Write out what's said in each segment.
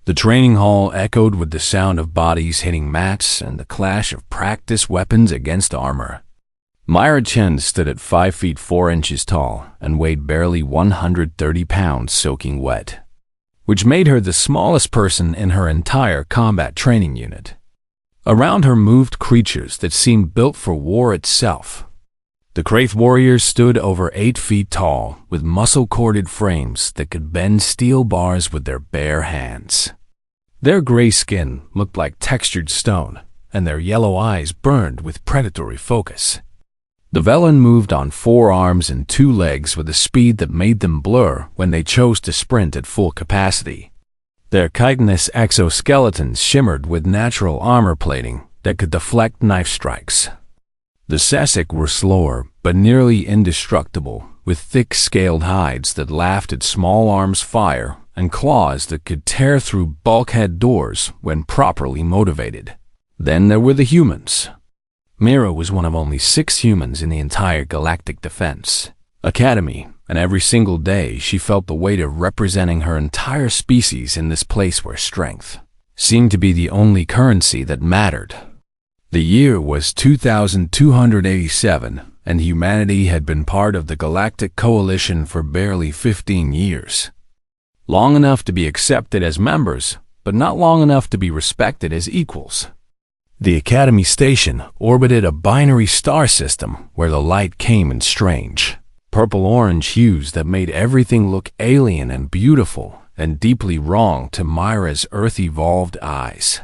The training hall echoed with the sound of bodies hitting mats and the clash of practice weapons against armor. Myra Chen stood at 5 feet 4 inches tall and weighed barely 130 pounds soaking wet, which made her the smallest person in her entire combat training unit. Around her moved creatures that seemed built for war itself. The Kraith warriors stood over 8 feet tall, with muscle-corded frames that could bend steel bars with their bare hands. Their gray skin looked like textured stone, and their yellow eyes burned with predatory focus. The Velen moved on 4 arms and 2 legs with a speed that made them blur when they chose to sprint at full capacity. Their chitinous exoskeletons shimmered with natural armor plating that could deflect knife strikes. The Sessic were slower, but nearly indestructible, with thick scaled hides that laughed at small arms fire and claws that could tear through bulkhead doors when properly motivated. Then there were the humans. Mira was one of only 6 humans in the entire Galactic Defense Academy, and every single day she felt the weight of representing her entire species in this place where strength seemed to be the only currency that mattered. The year was 2287, and humanity had been part of the Galactic Coalition for barely 15 years. Long enough to be accepted as members, but not long enough to be respected as equals. The Academy Station orbited a binary star system where the light came in strange, purple-orange hues that made everything look alien and beautiful and deeply wrong to Myra's Earth-evolved eyes.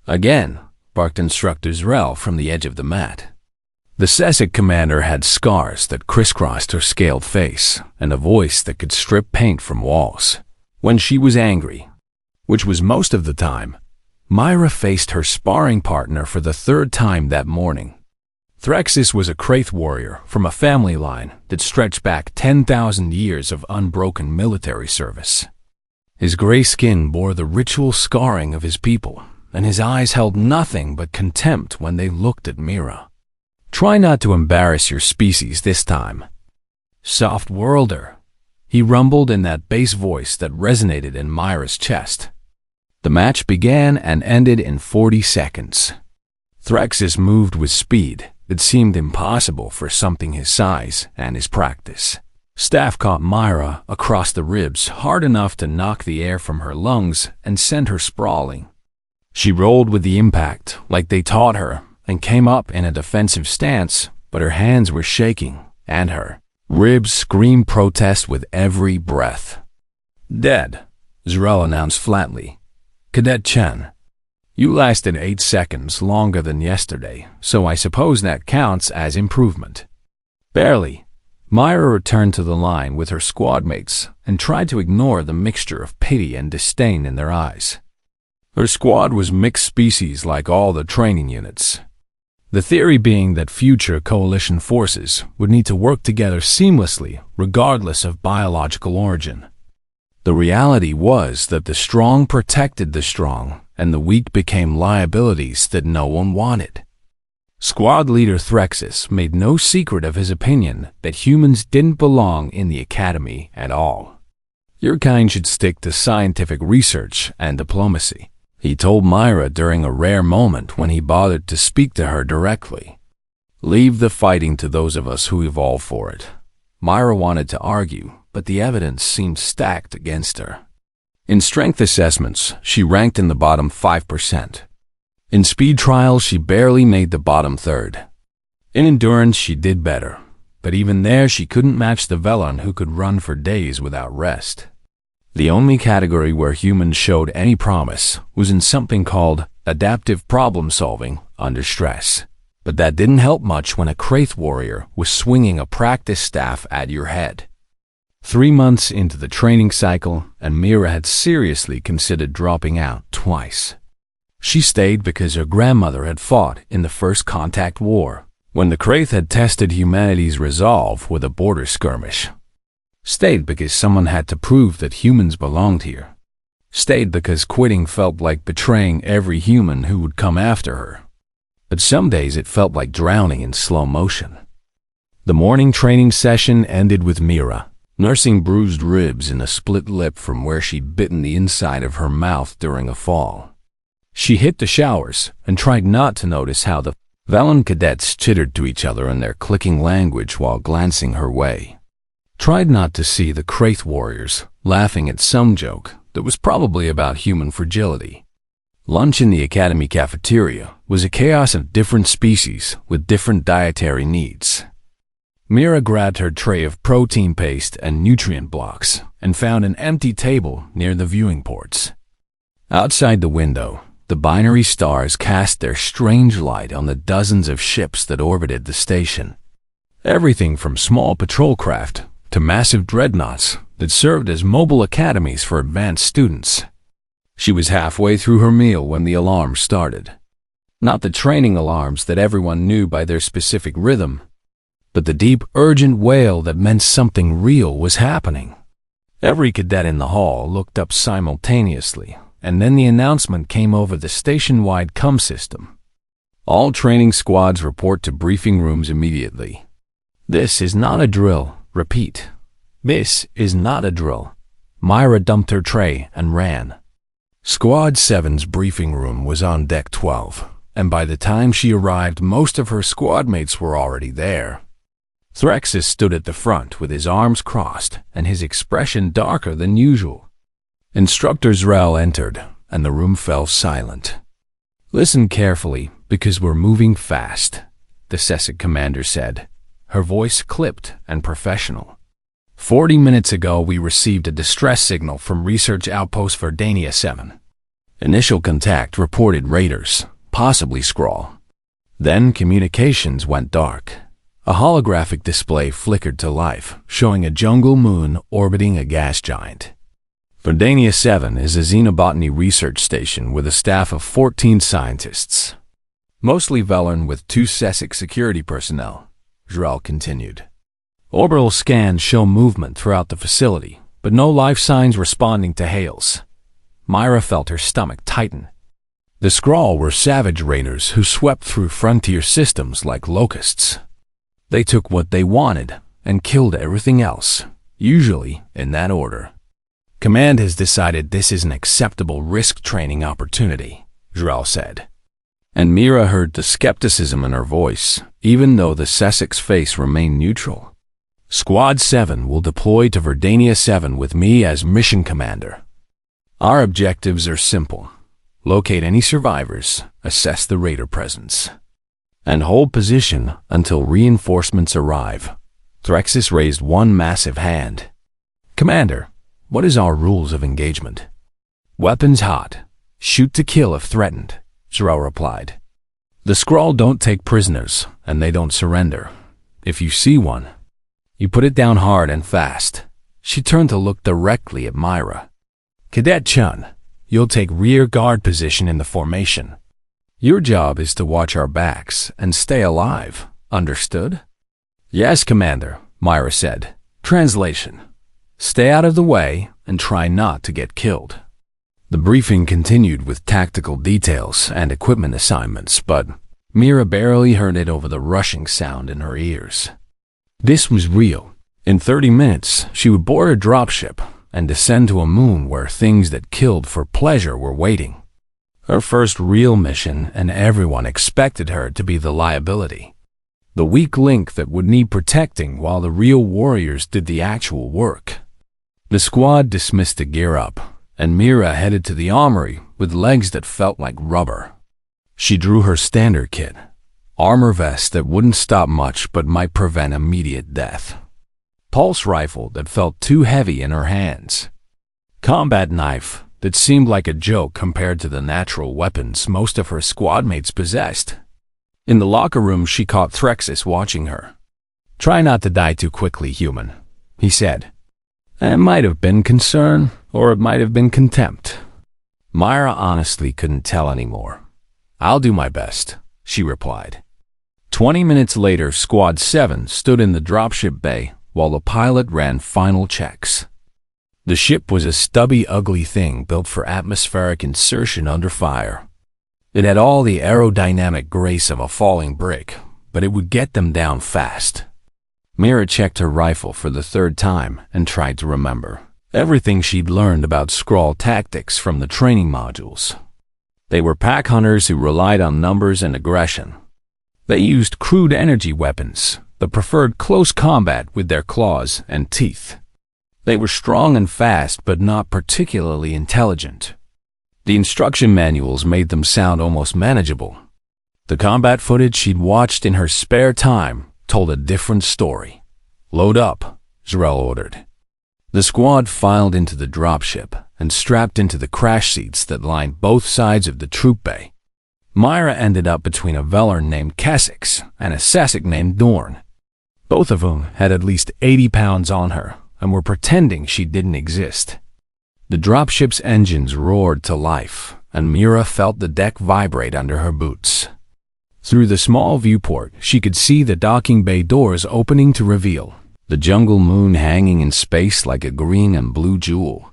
Again, barked Instructor Zrel from the edge of the mat. The Sessic commander had scars that crisscrossed her scaled face and a voice that could strip paint from walls. When she was angry, which was most of the time, Myra faced her sparring partner for the 3rd time that morning. Threxis was a Kraith warrior from a family line that stretched back 10,000 years of unbroken military service. His gray skin bore the ritual scarring of his people, and his eyes held nothing but contempt when they looked at Myra. "Try not to embarrass your species this time, soft worlder," he rumbled in that bass voice that resonated in Myra's chest. The match began and ended in 40 seconds. Threxis moved with speed that seemed impossible for something his size and his practice. Staff caught Myra across the ribs hard enough to knock the air from her lungs and send her sprawling. She rolled with the impact like they taught her and came up in a defensive stance, but her hands were shaking and her ribs screamed protest with every breath. "Dead," Zrel announced flatly. "Cadet Chen, you lasted 8 seconds longer than yesterday, so I suppose that counts as improvement." Barely. Myra returned to the line with her squad mates and tried to ignore the mixture of pity and disdain in their eyes. Her squad was mixed species like all the training units. The theory being that future coalition forces would need to work together seamlessly regardless of biological origin. The reality was that the strong protected the strong, and the weak became liabilities that no one wanted. Squad leader Threxis made no secret of his opinion that humans didn't belong in the Academy at all. "Your kind should stick to scientific research and diplomacy," he told Myra during a rare moment when he bothered to speak to her directly. "Leave the fighting to those of us who evolve for it." Myra wanted to argue, but the evidence seemed stacked against her. In strength assessments, she ranked in the bottom 5%. In speed trials, she barely made the bottom 3rd. In endurance, she did better, but even there she couldn't match the Velen who could run for days without rest. The only category where humans showed any promise was in something called adaptive problem solving under stress. But that didn't help much when a Kraith warrior was swinging a practice staff at your head. 3 months into the training cycle, and Myra had seriously considered dropping out twice. She stayed because her grandmother had fought in the First Contact War, when the Kraith had tested humanity's resolve with a border skirmish. Stayed because someone had to prove that humans belonged here. Stayed because quitting felt like betraying every human who would come after her. But some days it felt like drowning in slow motion. The morning training session ended with Myra, nursing bruised ribs and a split lip from where she'd bitten the inside of her mouth during a fall. She hit the showers and tried not to notice how the Valen cadets chittered to each other in their clicking language while glancing her way. Tried not to see the Kraith warriors laughing at some joke that was probably about human fragility. Lunch in the academy cafeteria was a chaos of different species with different dietary needs. Mira grabbed her tray of protein paste and nutrient blocks and found an empty table near the viewing ports. Outside the window, the binary stars cast their strange light on the dozens of ships that orbited the station. Everything from small patrol craft to massive dreadnoughts that served as mobile academies for advanced students. She was halfway through her meal when the alarm started. Not the training alarms that everyone knew by their specific rhythm, but the deep, urgent wail that meant something real was happening. Every cadet in the hall looked up simultaneously, and then the announcement came over the station-wide comm system. All training squads report to briefing rooms immediately. This is not a drill. Repeat. This is not a drill. Myra dumped her tray and ran. Squad 7's briefing room was on Deck 12, and by the time she arrived, most of her squad mates were already there. Threxus stood at the front with his arms crossed and his expression darker than usual. Instructor Zrel entered, and the room fell silent. "Listen carefully, because we're moving fast," the Sessic commander said, her voice clipped and professional. 40 minutes ago, we received a distress signal from Research Outpost Verdania 7. Initial contact reported raiders, possibly Skrull. Then communications went dark. A holographic display flickered to life, showing a jungle moon orbiting a gas giant. Verdania 7 is a xenobotany research station with a staff of 14 scientists, mostly Velen with 2 Sessic security personnel, Zrel continued. Orbital scans show movement throughout the facility, but no life signs responding to hails. Myra felt her stomach tighten. The Skrull were savage raiders who swept through frontier systems like locusts. They took what they wanted and killed everything else, usually in that order. Command has decided this is an acceptable risk training opportunity, Zrel said. And Mira heard the skepticism in her voice, even though the Sessic's face remained neutral. Squad 7 will deploy to Verdania 7 with me as mission commander. Our objectives are simple. Locate any survivors, assess the raider presence, and hold position until reinforcements arrive. Threxus raised one massive hand. Commander, what is our rules of engagement? Weapons hot. Shoot to kill if threatened, Zrel replied. The Skrull don't take prisoners, and they don't surrender. If you see one, you put it down hard and fast. She turned to look directly at Myra. Cadet Chun, you'll take rear guard position in the formation. Your job is to watch our backs and stay alive. Understood? Yes, Commander, Myra said. Translation. Stay out of the way and try not to get killed. The briefing continued with tactical details and equipment assignments, but Mira barely heard it over the rushing sound in her ears. This was real. In 30 minutes, she would board a dropship and descend to a moon where things that killed for pleasure were waiting. Her first real mission, and everyone expected her to be the liability. The weak link that would need protecting while the real warriors did the actual work. The squad dismissed to gear up, and Mira headed to the armory with legs that felt like rubber. She drew her standard kit, armor vest that wouldn't stop much but might prevent immediate death, pulse rifle that felt too heavy in her hands, combat knife that seemed like a joke compared to the natural weapons most of her squad mates possessed. In the locker room, she caught Threxus watching her. Try not to die too quickly, human, he said. It might have been concern, or it might have been contempt. Myra honestly couldn't tell anymore. I'll do my best, she replied. 20 minutes later, Squad 7 stood in the dropship bay while the pilot ran final checks. The ship was a stubby, ugly thing built for atmospheric insertion under fire. It had all the aerodynamic grace of a falling brick, but it would get them down fast. Mira checked her rifle for the third time and tried to remember everything she'd learned about Skrull tactics from the training modules. They were pack hunters who relied on numbers and aggression. They used crude energy weapons, but preferred close combat with their claws and teeth. They were strong and fast, but not particularly intelligent. The instruction manuals made them sound almost manageable. The combat footage she'd watched in her spare time told a different story. "Load up," Z'Rell ordered. The squad filed into the dropship and strapped into the crash seats that lined both sides of the troop bay. Myra ended up between a Velarn named Kessex and a Sasek named Dorn. Both of whom had at least 80 pounds on her and were pretending she didn't exist. The dropship's engines roared to life, and Mira felt the deck vibrate under her boots. Through the small viewport, she could see the docking bay doors opening to reveal the jungle moon hanging in space like a green and blue jewel.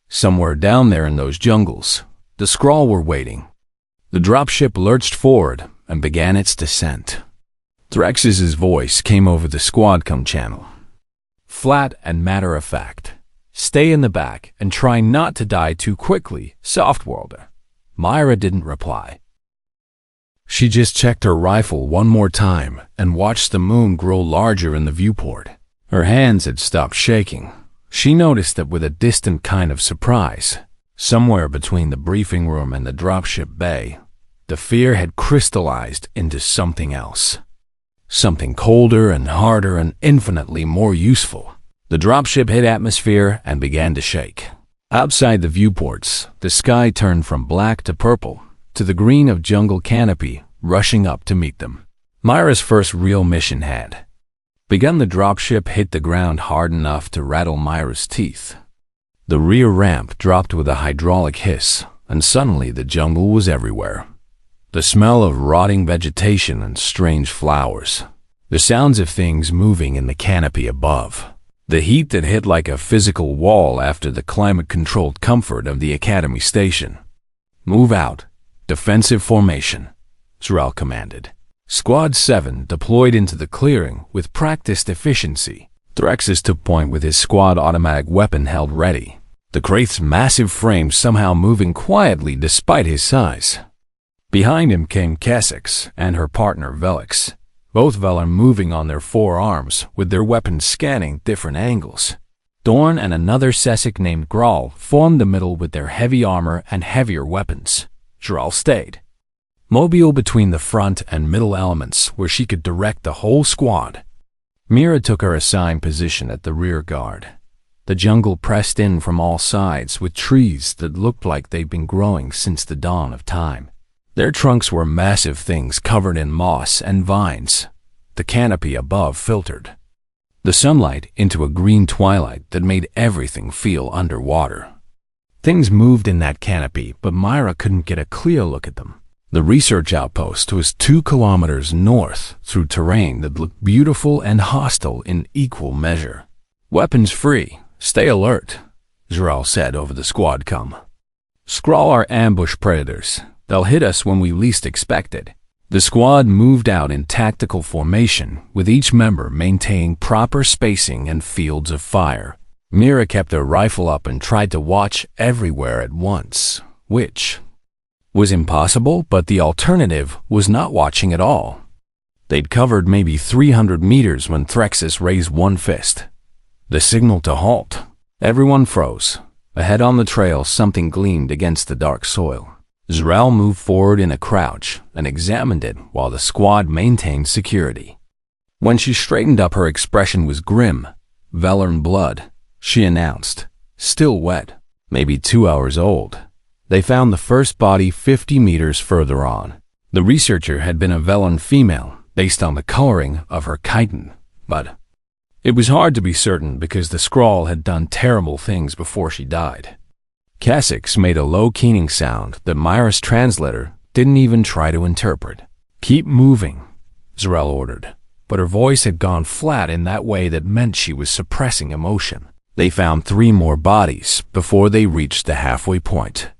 Somewhere down there in those jungles, the Skrull were waiting. The dropship lurched forward and began its descent. Threx's voice came over the squadcom channel. Flat and matter-of-fact. "Stay in the back and try not to die too quickly, Softworlder." Myra didn't reply. She just checked her rifle one more time and watched the moon grow larger in the viewport. Her hands had stopped shaking. She noticed that with a distant kind of surprise, somewhere between the briefing room and the dropship bay, the fear had crystallized into something else. Something colder and harder and infinitely more useful. The dropship hit atmosphere and began to shake. Outside the viewports, the sky turned from black to purple, to the green of jungle canopy rushing up to meet them. Myra's first real mission had begun. The dropship hit the ground hard enough to rattle Myra's teeth. The rear ramp dropped with a hydraulic hiss, and suddenly the jungle was everywhere. The smell of rotting vegetation and strange flowers. The sounds of things moving in the canopy above. The heat that hit like a physical wall after the climate-controlled comfort of the Academy station. "Move out. Defensive formation," Z'Rell commanded. Squad 7 deployed into the clearing with practiced efficiency. Threxus took point with his squad automatic weapon held ready. The Kraith's massive frame somehow moving quietly despite his size. Behind him came Kessex and her partner Velix, both Velarn moving on their forearms with their weapons scanning different angles. Dorn and another Sasek named Grawl formed the middle with their heavy armor and heavier weapons. Z'Rell stayed, mobile between the front and middle elements where she could direct the whole squad. Mira took her assigned position at the rear guard. The jungle pressed in from all sides with trees that looked like they'd been growing since the dawn of time. Their trunks were massive things covered in moss and vines. The canopy above filtered the sunlight into a green twilight that made everything feel underwater. Things moved in that canopy, but Myra couldn't get a clear look at them. The research outpost was 2 kilometers north through terrain that looked beautiful and hostile in equal measure. "Weapons free. Stay alert," Z'Rell said over the squadcom. "Skrull are ambush predators. They'll hit us when we least expect it." The squad moved out in tactical formation, with each member maintaining proper spacing and fields of fire. Mira kept her rifle up and tried to watch everywhere at once, which was impossible, but the alternative was not watching at all. They'd covered maybe 300 meters when Threxus raised one fist. The signal to halt. Everyone froze. Ahead on the trail, something gleamed against the dark soil. Z'Rell moved forward in a crouch and examined it while the squad maintained security. When she straightened up, her expression was grim. "Velarn blood," she announced. "Still wet. Maybe 2 hours old." They found the first body 50 meters further on. The researcher had been a Velarn female based on the coloring of her chitin, but it was hard to be certain because the Skrull had done terrible things before she died. Kessex made a low keening sound that Myra's translator didn't even try to interpret. "Keep moving," Z'Rell ordered, but her voice had gone flat in that way that meant she was suppressing emotion. They found 3 more bodies before they reached the halfway point.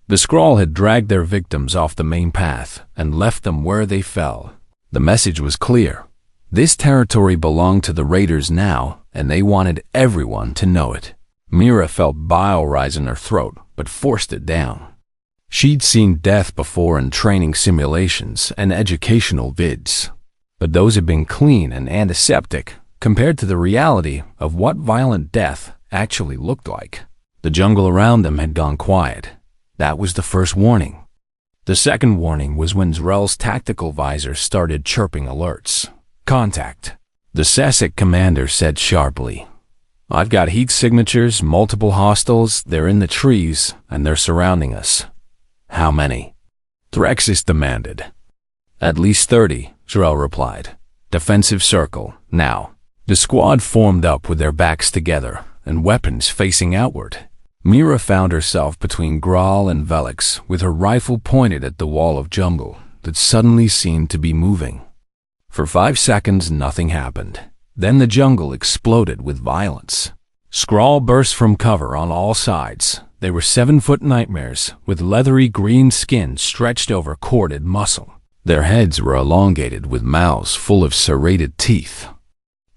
The Skrull had dragged their victims off the main path and left them where they fell. The message was clear. This territory belonged to the raiders now, and they wanted everyone to know it. Mira felt bile rise in her throat, but forced it down. She'd seen death before in training simulations and educational vids, but those had been clean and antiseptic compared to the reality of what violent death actually looked like. The jungle around them had gone quiet. That was the first warning. The second warning was when Zrel's tactical visor started chirping alerts. Contact. The Sesic commander said sharply, "I've got heat signatures, multiple hostiles, they're in the trees, and they're surrounding us." "How many?" Threxis demanded. "At least 30, Zrel replied. "Defensive circle, now." The squad formed up with their backs together and weapons facing outward. Mira found herself between Graal and Velix with her rifle pointed at the wall of jungle that suddenly seemed to be moving. For 5 seconds, nothing happened. Then the jungle exploded with violence. Skrull burst from cover on all sides. They were 7-foot nightmares with leathery green skin stretched over corded muscle. Their heads were elongated with mouths full of serrated teeth.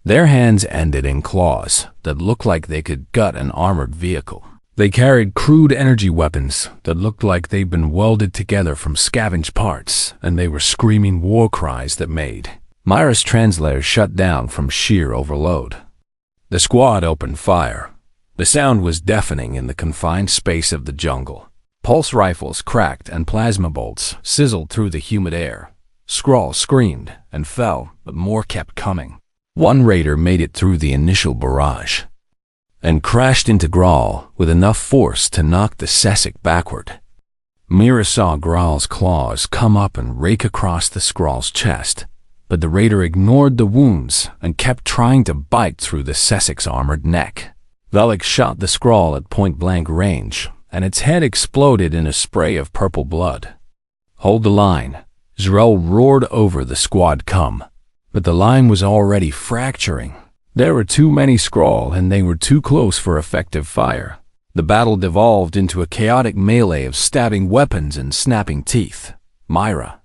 Their hands ended in claws that looked like they could gut an armored vehicle. They carried crude energy weapons that looked like they'd been welded together from scavenged parts, and they were screaming war cries that made Myra's translator shut down from sheer overload. The squad opened fire. The sound was deafening in the confined space of the jungle. Pulse rifles cracked and plasma bolts sizzled through the humid air. Skrull screamed and fell, but more kept coming. One raider made it through the initial barrage and crashed into Graal with enough force to knock the Sesic backward. Mira saw Graal's claws come up and rake across the Skrull's chest, but the raider ignored the wounds and kept trying to bite through the Sesic's armored neck. Velix shot the Skrull at point-blank range, and its head exploded in a spray of purple blood. "Hold the line," Zrel roared over the squad come, but the line was already fracturing. There were too many Skrull, and they were too close for effective fire. The battle devolved into a chaotic melee of stabbing weapons and snapping teeth. Myra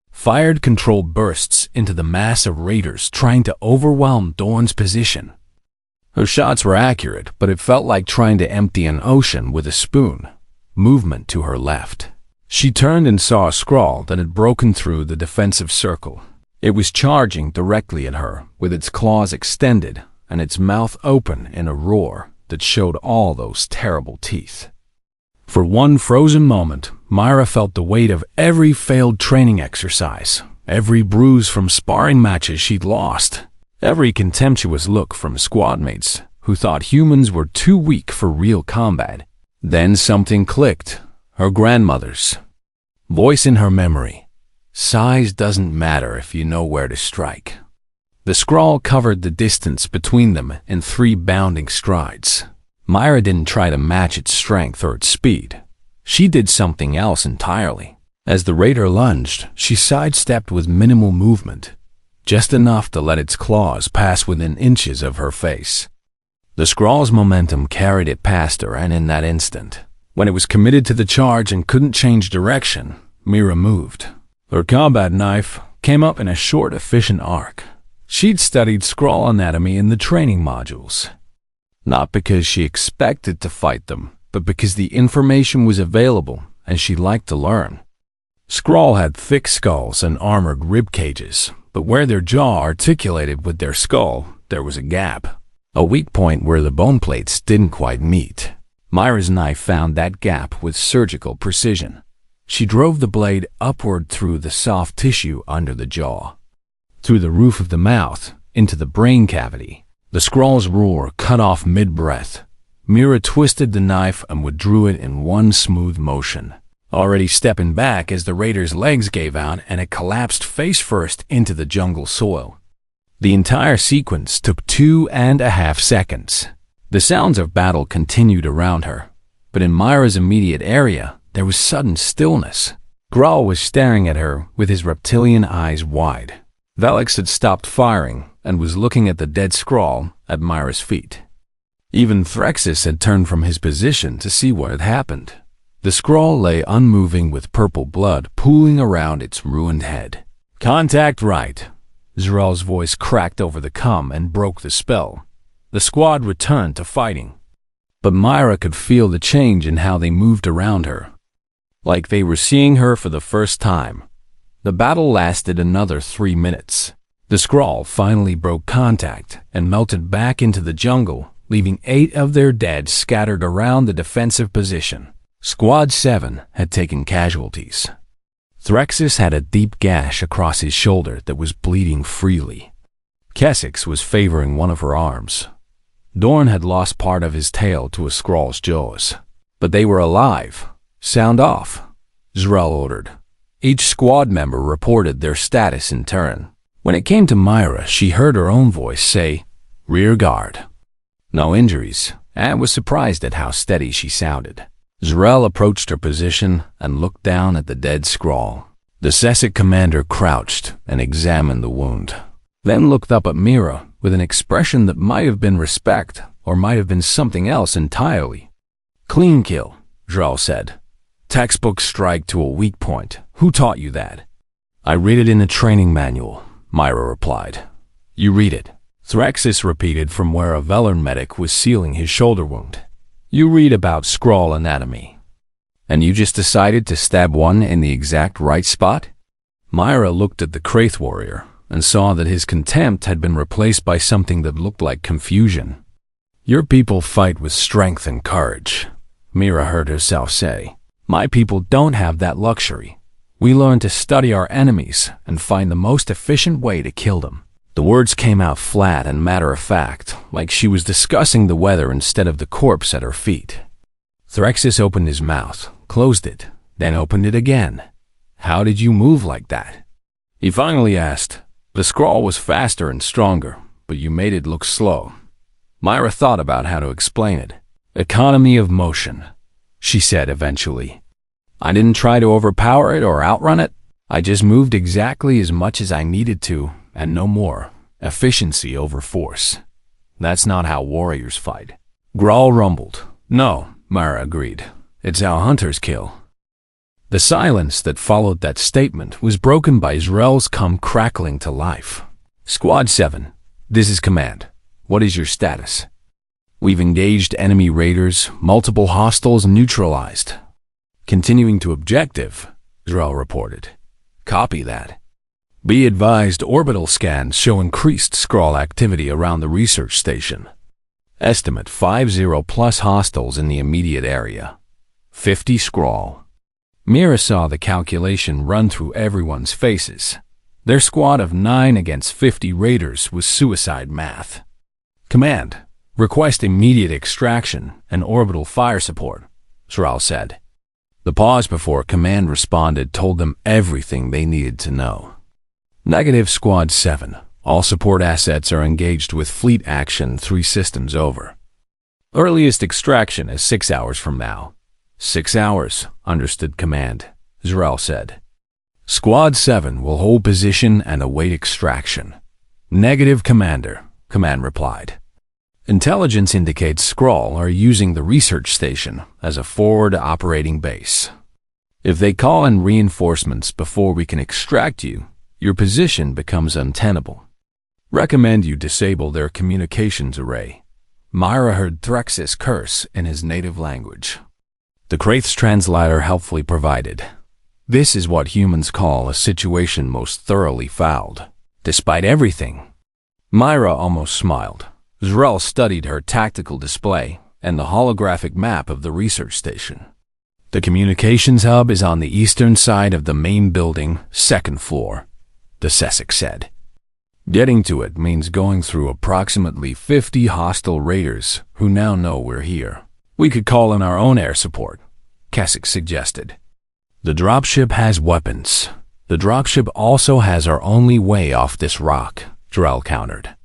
fired controlled bursts into the mass of raiders trying to overwhelm Dorn's position. Her shots were accurate, but it felt like trying to empty an ocean with a spoon. Movement to her left. She turned and saw a Skrull that had broken through the defensive circle. It was charging directly at her, with its claws extended and its mouth open in a roar that showed all those terrible teeth. For one frozen moment, Myra felt the weight of every failed training exercise, every bruise from sparring matches she'd lost, every contemptuous look from squadmates who thought humans were too weak for real combat. Then something clicked. Her grandmother's voice in her memory. "Size doesn't matter if you know where to strike." The Skrull covered the distance between them in 3 bounding strides. Myra didn't try to match its strength or its speed. She did something else entirely. As the raider lunged, she sidestepped with minimal movement, just enough to let its claws pass within inches of her face. The Skrull's momentum carried it past her, and in that instant, when it was committed to the charge and couldn't change direction, Mira moved. Her combat knife came up in a short, efficient arc. She'd studied Skrull anatomy in the training modules. Not because she expected to fight them, but because the information was available and she liked to learn. Skrull had thick skulls and armored rib cages, but where their jaw articulated with their skull, there was a gap. A weak point where the bone plates didn't quite meet. Myra's knife found that gap with surgical precision. She drove the blade upward through the soft tissue under the jaw, through the roof of the mouth, into the brain cavity. The Skrull's roar cut off mid-breath. Mira twisted the knife and withdrew it in one smooth motion, already stepping back as the raider's legs gave out and it collapsed face first into the jungle soil. The entire sequence took 2.5 seconds. The sounds of battle continued around her, but in Myra's immediate area, there was sudden stillness. Graal was staring at her with his reptilian eyes wide. Velix had stopped firing and was looking at the dead Skrull at Myra's feet. Even Threxis had turned from his position to see what had happened. The Skrull lay unmoving with purple blood pooling around its ruined head. "Contact right," Zrel's voice cracked over the comm and broke the spell. The squad returned to fighting. But Myra could feel the change in how they moved around her, like they were seeing her for the first time. The battle lasted another 3 minutes. The Skrull finally broke contact and melted back into the jungle, leaving 8 of their dead scattered around the defensive position. Squad 7 had taken casualties. Threxus had a deep gash across his shoulder that was bleeding freely. Kessex was favoring one of her arms. Dorn had lost part of his tail to a Skrull's jaws. But they were alive. Sound off, Zrel ordered. Each squad member reported their status in turn. When it came to Myra, she heard her own voice say, "Rear guard." No injuries, and was surprised at how steady she sounded. Zrel approached her position and looked down at the dead Skrull. The Sessic commander crouched and examined the wound, then looked up at Myra with an expression that might have been respect or might have been something else entirely. "Clean kill," Zrel said. "Textbook strike to a weak point. Who taught you that?" "I read it in the training manual," Myra replied. "You read it," Threxus repeated from where a Velern medic was sealing his shoulder wound. "You read about Skrull anatomy. And you just decided to stab one in the exact right spot?" Myra looked at the Kraith warrior and saw that his contempt had been replaced by something that looked like confusion. "Your people fight with strength and courage," Myra heard herself say. "My people don't have that luxury. We learn to study our enemies and find the most efficient way to kill them." The words came out flat and matter-of-fact, like she was discussing the weather instead of the corpse at her feet. Threxus opened his mouth, closed it, then opened it again. "How did you move like that?" He finally asked. "The Skrull was faster and stronger, but you made it look slow." Myra thought about how to explain it. "Economy of motion," she said eventually. "I didn't try to overpower it or outrun it. I just moved exactly as much as I needed to, and no more. Efficiency over force. That's not how warriors fight." Grawl rumbled. "No," Myra agreed. "It's how hunters kill." The silence that followed that statement was broken by Zrel's come crackling to life. "Squad 7, this is command. What is your status?" "We've engaged enemy raiders, multiple hostiles neutralized." "Continuing to objective," Zrel reported. "Copy that." "Be advised, orbital scans show increased Skrull activity around the research station. Estimate 50 plus hostiles in the immediate area. 50 Skrull." Mira saw the calculation run through everyone's faces. Their squad of 9 against 50 raiders was suicide math. "Command, request immediate extraction and orbital fire support," Zrel said. The pause before command responded told them everything they needed to know. "Negative Squad 7. All support assets are engaged with fleet action 3 systems over. Earliest extraction is 6 hours from now." 6 hours, understood command, Zrel said. "Squad 7 will hold position and await extraction." "Negative, Commander," command replied. "Intelligence indicates Skrull are using the research station as a forward operating base. If they call in reinforcements before we can extract you, your position becomes untenable. Recommend you disable their communications array." Myra heard Threxus curse in his native language. The Kraith's translator helpfully provided. "This is what humans call a situation most thoroughly fouled. Despite everything." Myra almost smiled. Zrel studied her tactical display and the holographic map of the research station. "The communications hub is on the eastern side of the main building, 2nd floor, the Sessic said. "Getting to it means going through approximately 50 hostile raiders who now know we're here. We could call in our own air support," Kessex suggested. "The dropship has weapons. The dropship also has our only way off this rock," Zrel countered.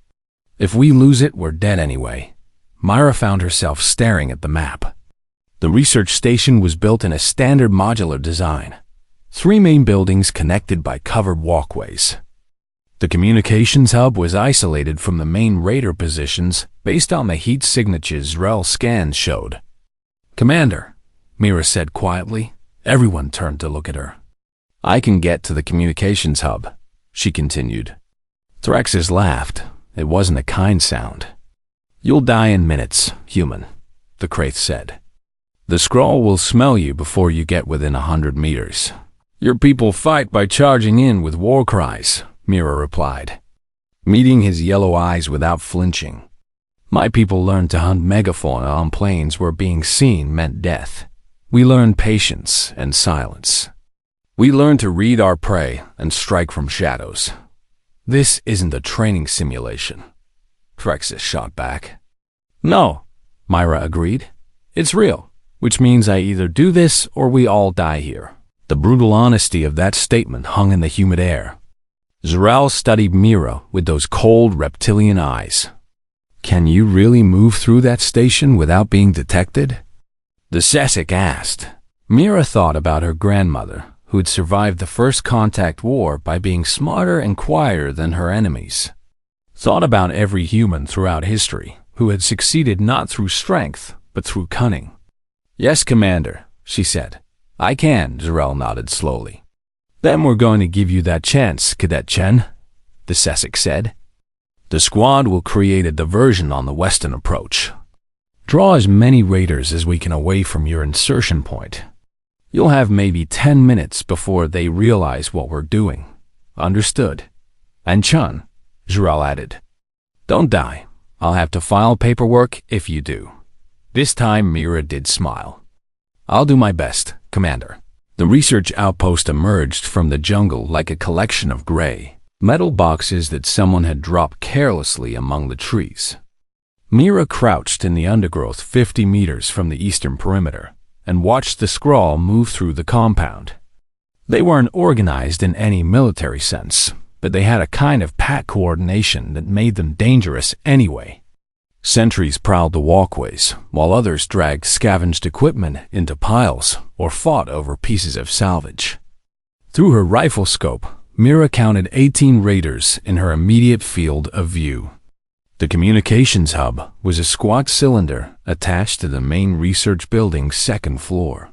"If we lose it, we're dead anyway." Myra found herself staring at the map. The research station was built in a standard modular design. 3 main buildings connected by covered walkways. The communications hub was isolated from the main raider positions based on the heat signatures Zrel scans showed. "Commander," Myra said quietly. Everyone turned to look at her. "I can get to the communications hub," she continued. Threxus laughed. It wasn't a kind sound. "You'll die in minutes, human," the Kraith said. "The Skrull will smell you before you get within 100 meters. Your people fight by charging in with war cries," Mira replied, meeting his yellow eyes without flinching. "My people learned to hunt megafauna on plains where being seen meant death. We learned patience and silence. We learned to read our prey and strike from shadows. This isn't a training simulation," Threxus shot back. "No," Myra agreed. "It's real, which means I either do this or we all die here." The brutal honesty of that statement hung in the humid air. Z'Rell studied Mira with those cold reptilian eyes. "Can you really move through that station without being detected?" the Sessic asked. Mira thought about her grandmother, who had survived the First Contact War by being smarter and quieter than her enemies. Thought about every human throughout history who had succeeded not through strength, but through cunning. "Yes, Commander," she said. "I can," Z'Rell nodded slowly. "Then we're going to give you that chance, Cadet Chen," the Sessic said. "The squad will create a diversion on the western approach. Draw as many raiders as we can away from your insertion point. You'll have maybe 10 minutes before they realize what we're doing. Understood? And Chun," Z'Rell added, "don't die. I'll have to file paperwork if you do." This time Mira did smile. "I'll do my best, Commander." The research outpost emerged from the jungle like a collection of gray metal boxes that someone had dropped carelessly among the trees. Mira crouched in the undergrowth 50 meters from the eastern perimeter and watched the Skrull move through the compound. They weren't organized in any military sense, but they had a kind of pack coordination that made them dangerous anyway. Sentries prowled the walkways, while others dragged scavenged equipment into piles or fought over pieces of salvage. Through her rifle scope, Mira counted 18 raiders in her immediate field of view. The communications hub was a squat cylinder attached to the main research building's second floor.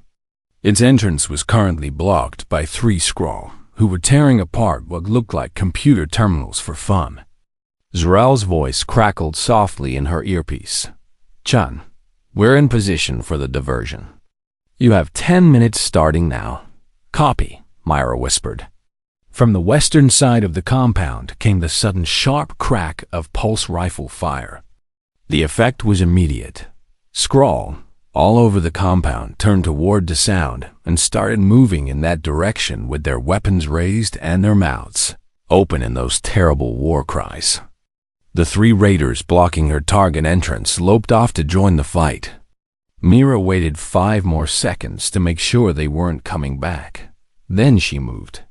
Its entrance was currently blocked by 3 Skrull, who were tearing apart what looked like computer terminals for fun. Z'Rell's voice crackled softly in her earpiece. "Chun, we're in position for the diversion. You have 10 minutes starting now." "Copy," Myra whispered. From the western side of the compound came the sudden sharp crack of pulse rifle fire. The effect was immediate. Skrull, all over the compound, turned toward the sound and started moving in that direction with their weapons raised and their mouths open in those terrible war cries. The 3 raiders blocking her target entrance loped off to join the fight. Mira waited 5 more seconds to make sure they weren't coming back. Then she moved.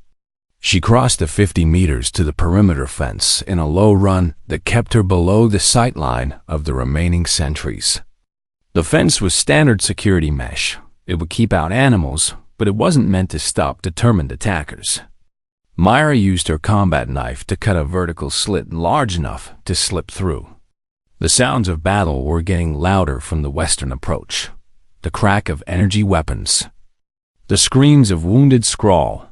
She crossed the 50 meters to the perimeter fence in a low run that kept her below the sight line of the remaining sentries. The fence was standard security mesh. It would keep out animals, but it wasn't meant to stop determined attackers. Myra used her combat knife to cut a vertical slit large enough to slip through. The sounds of battle were getting louder from the western approach. The crack of energy weapons. The screams of wounded Skrull.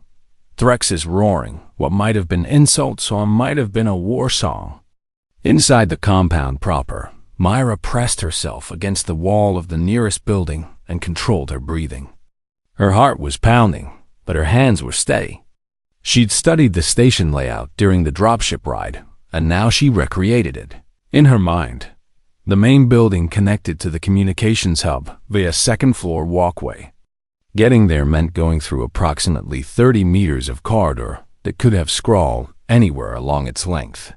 Threxus roaring, what might have been insults or might have been a war song. Inside the compound proper, Myra pressed herself against the wall of the nearest building and controlled her breathing. Her heart was pounding, but her hands were steady. She'd studied the station layout during the dropship ride, and now she recreated it. In her mind, the main building connected to the communications hub via second-floor walkway. Getting there meant going through approximately 30 meters of corridor that could have Skrull anywhere along its length.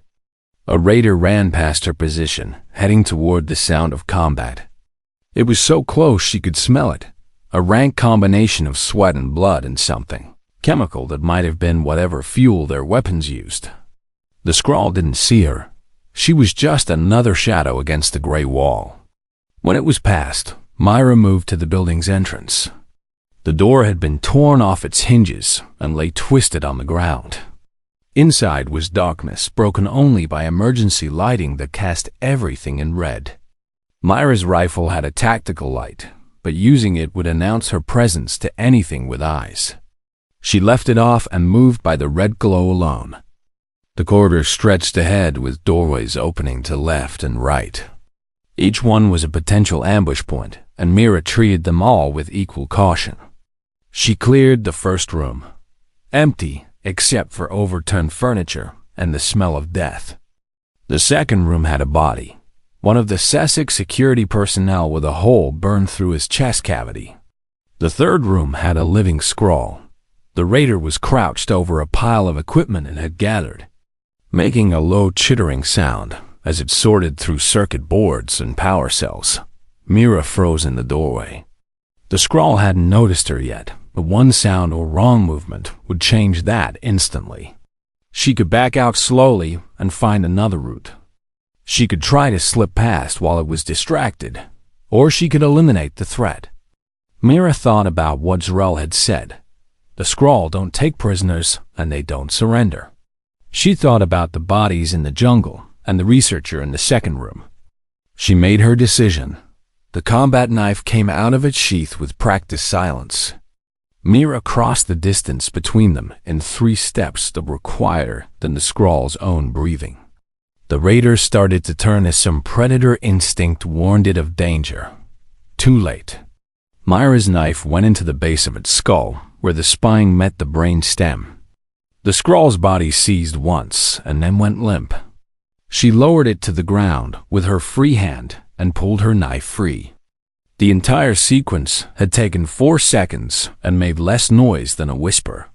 A raider ran past her position, heading toward the sound of combat. It was so close she could smell it, a rank combination of sweat and blood and something, chemical that might have been whatever fuel their weapons used. The Skrull didn't see her. She was just another shadow against the gray wall. When it was past, Myra moved to the building's entrance. The door had been torn off its hinges and lay twisted on the ground. Inside was darkness, broken only by emergency lighting that cast everything in red. Myra's rifle had a tactical light, but using it would announce her presence to anything with eyes. She left it off and moved by the red glow alone. The corridor stretched ahead with doorways opening to left and right. Each one was a potential ambush point, and Mira treated them all with equal caution. She cleared the first room, empty except for overturned furniture and the smell of death. The second room had a body, one of the Sussex security personnel with a hole burned through his chest cavity. The third room had a living scroll. The raider was crouched over a pile of equipment and had gathered, making a low chittering sound as it sorted through circuit boards and power cells. Mira froze in the doorway. The scroll hadn't noticed her yet, but one sound or wrong movement would change that instantly. She could back out slowly and find another route. She could try to slip past while it was distracted, or she could eliminate the threat. Mira thought about what Z'Rell had said. The Skrull don't take prisoners, and they don't surrender. She thought about the bodies in the jungle and the researcher in the second room. She made her decision. The combat knife came out of its sheath with practiced silence. Mira crossed the distance between them in 3 steps that were quieter than the Skrull's own breathing. The raider started to turn as some predator instinct warned it of danger. Too late. Mira's knife went into the base of its skull, where the spine met the brain stem. The Skrull's body seized once and then went limp. She lowered it to the ground with her free hand and pulled her knife free. The entire sequence had taken 4 seconds and made less noise than a whisper.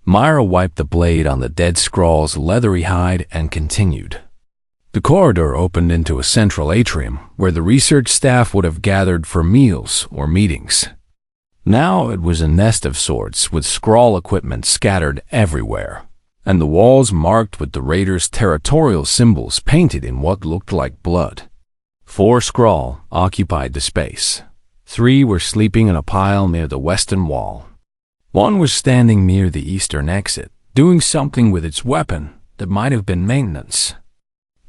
Mira wiped the blade on the dead Skrull's leathery hide and continued. The corridor opened into a central atrium where the research staff would have gathered for meals or meetings. Now it was a nest of sorts with Skrull equipment scattered everywhere, and the walls marked with the raiders' territorial symbols painted in what looked like blood. 4 Skrull occupied the space. 3 were sleeping in a pile near the western wall. 1 was standing near the eastern exit, doing something with its weapon that might have been maintenance.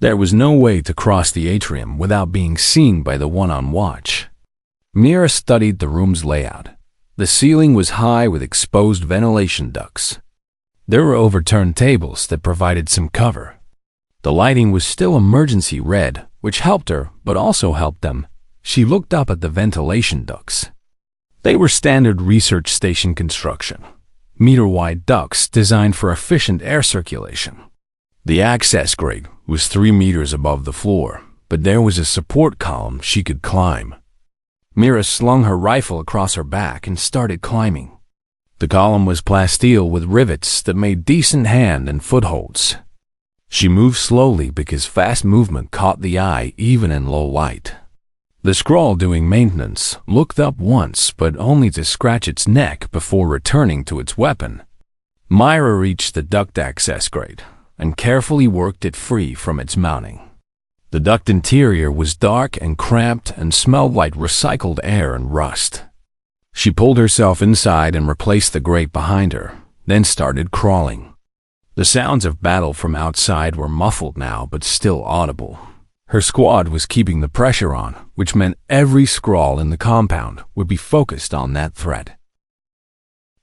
There was no way to cross the atrium without being seen by the one on watch. Mira studied the room's layout. The ceiling was high with exposed ventilation ducts. There were overturned tables that provided some cover. The lighting was still emergency red, which helped her, but also helped them. She looked up at the ventilation ducts. They were standard research station construction, meter-wide ducts designed for efficient air circulation. The access grate was 3 meters above the floor, but there was a support column she could climb. Mira slung her rifle across her back and started climbing. The column was plasteel with rivets that made decent hand and footholds. She moved slowly because fast movement caught the eye even in low light. The Skrull doing maintenance looked up once, but only to scratch its neck before returning to its weapon. Mira reached the duct access grate and carefully worked it free from its mounting. The duct interior was dark and cramped and smelled like recycled air and rust. She pulled herself inside and replaced the grate behind her, then started crawling. The sounds of battle from outside were muffled now but still audible. Her squad was keeping the pressure on, which meant every Skrull in the compound would be focused on that threat.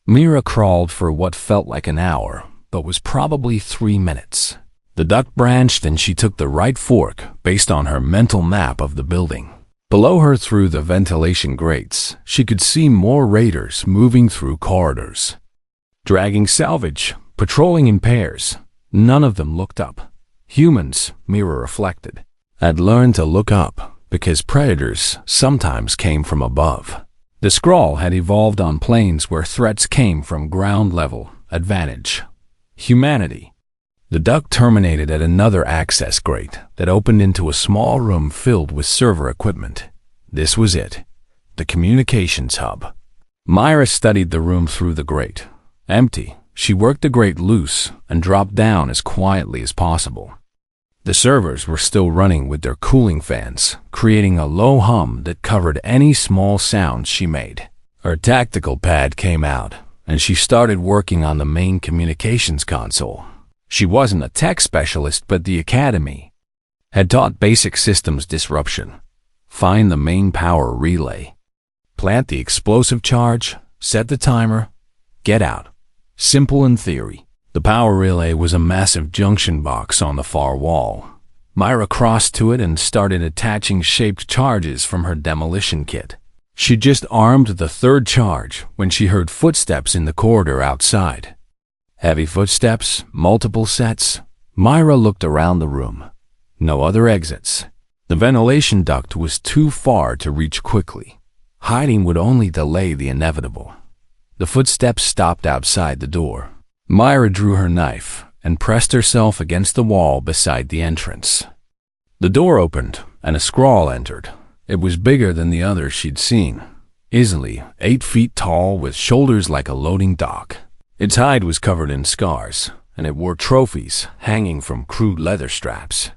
Mira crawled for what felt like an hour, but was probably 3 minutes. The duct branched and she took the right fork based on her mental map of the building. Below her through the ventilation grates, she could see more raiders moving through corridors, dragging salvage, patrolling in pairs. None of them looked up. Humans, Mira reflected, had learned to look up because predators sometimes came from above. The Skrull had evolved on planes where threats came from ground-level advantage. Humanity. The duct terminated at another access grate that opened into a small room filled with server equipment. This was it, the communications hub. Mira studied the room through the grate. Empty, she worked the grate loose and dropped down as quietly as possible. The servers were still running with their cooling fans, creating a low hum that covered any small sounds she made. Her tactical pad came out, and she started working on the main communications console. She wasn't a tech specialist, but the Academy had taught basic systems disruption. Find the main power relay. Plant the explosive charge, set the timer, get out. Simple in theory. The power relay was a massive junction box on the far wall. Myra crossed to it and started attaching shaped charges from her demolition kit. She just armed the third charge when she heard footsteps in the corridor outside. Heavy footsteps, multiple sets. Myra looked around the room. No other exits. The ventilation duct was too far to reach quickly. Hiding would only delay the inevitable. The footsteps stopped outside the door. Myra drew her knife and pressed herself against the wall beside the entrance. The door opened and a scrawl entered. It was bigger than the others she'd seen. Easily 8 feet tall with shoulders like a loading dock. Its hide was covered in scars, and it wore trophies hanging from crude leather straps.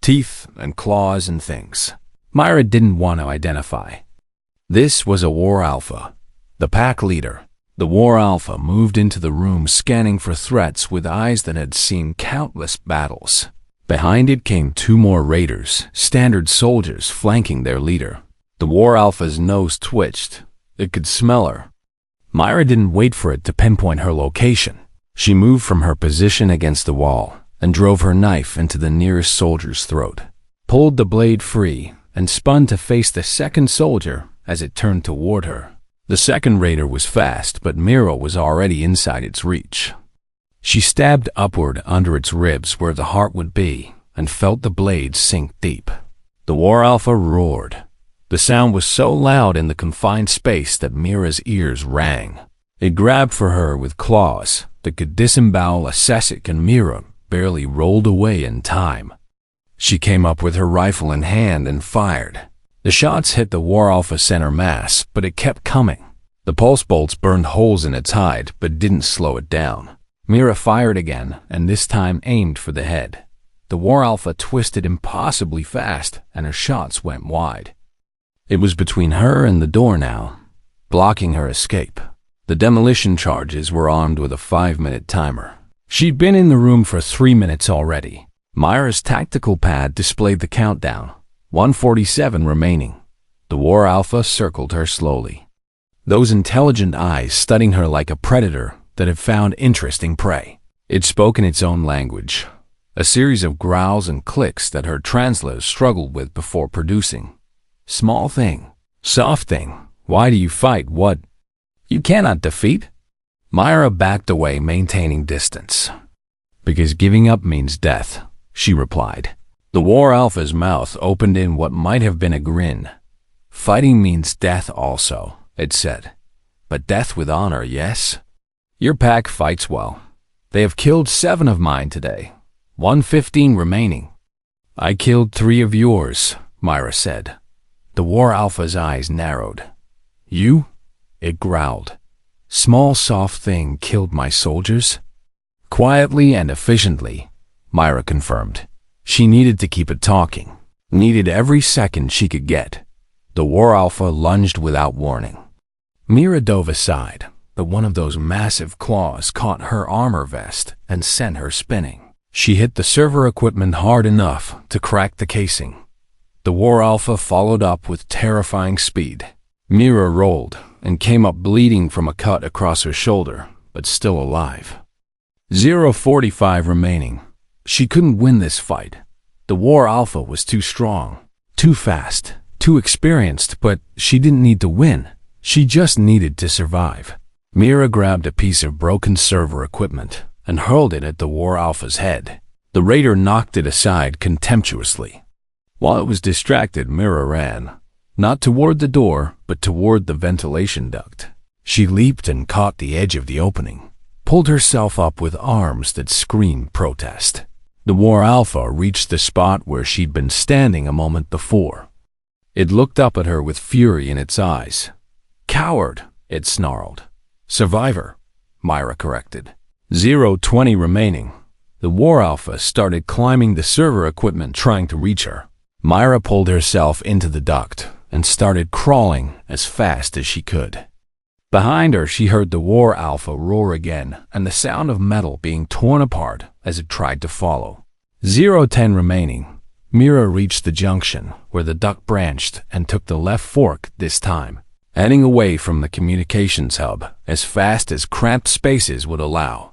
Teeth and claws and things Myra didn't want to identify. This was a War Alpha, the pack leader. The War Alpha moved into the room scanning for threats with eyes that had seen countless battles. Behind it came 2 more raiders, standard soldiers flanking their leader. The War Alpha's nose twitched. It could smell her. Myra didn't wait for it to pinpoint her location. She moved from her position against the wall and drove her knife into the nearest soldier's throat, pulled the blade free, and spun to face the second soldier as it turned toward her. The second raider was fast, but Myra was already inside its reach. She stabbed upward under its ribs where the heart would be and felt the blade sink deep. The War Alpha roared. The sound was so loud in the confined space that Myra's ears rang. It grabbed for her with claws that could disembowel a Sessic, and Myra barely rolled away in time. She came up with her rifle in hand and fired. The shots hit the War Alpha center mass, but it kept coming. The pulse bolts burned holes in its hide, but didn't slow it down. Myra fired again, and this time aimed for the head. The War Alpha twisted impossibly fast, and her shots went wide. It was between her and the door now, blocking her escape. The demolition charges were armed with a 5-minute timer. She'd been in the room for 3 minutes already. Myra's tactical pad displayed the countdown. 147 remaining. The War Alpha circled her slowly. Those intelligent eyes studying her like a predator that had found interesting prey. It spoke in its own language, a series of growls and clicks that her translators struggled with before producing. Small thing. Soft thing. Why do you fight? What? You cannot defeat? Myra backed away, maintaining distance. Because giving up means death, she replied. The War Alpha's mouth opened in what might have been a grin. Fighting means death also, it said. But death with honor, yes? Your pack fights well. They have killed 7 of mine today. 115 remaining. I killed 3 of yours, Myra said. The War Alpha's eyes narrowed. You? It growled. Small soft thing killed my soldiers? Quietly and efficiently, Myra confirmed. She needed to keep it talking. Needed every second she could get. The War Alpha lunged without warning. Myra dove aside, but one of those massive claws caught her armor vest and sent her spinning. She hit the server equipment hard enough to crack the casing. The War Alpha followed up with terrifying speed. Myra rolled and came up bleeding from a cut across her shoulder, but still alive. 0:45 remaining. She couldn't win this fight. The War Alpha was too strong, too fast, too experienced, but she didn't need to win. She just needed to survive. Myra grabbed a piece of broken server equipment and hurled it at the War Alpha's head. The raider knocked it aside contemptuously. While it was distracted, Myra ran. Not toward the door, but toward the ventilation duct. She leaped and caught the edge of the opening, pulled herself up with arms that screamed protest. The War Alpha reached the spot where she'd been standing a moment before. It looked up at her with fury in its eyes. Coward, it snarled. Survivor, Myra corrected. 0:20 remaining. The War Alpha started climbing the server equipment, trying to reach her. Myra pulled herself into the duct and started crawling as fast as she could. Behind her, she heard the War Alpha roar again and the sound of metal being torn apart as it tried to follow. 0:10 remaining. Myra reached the junction where the duct branched and took the left fork this time, heading away from the communications hub as fast as cramped spaces would allow.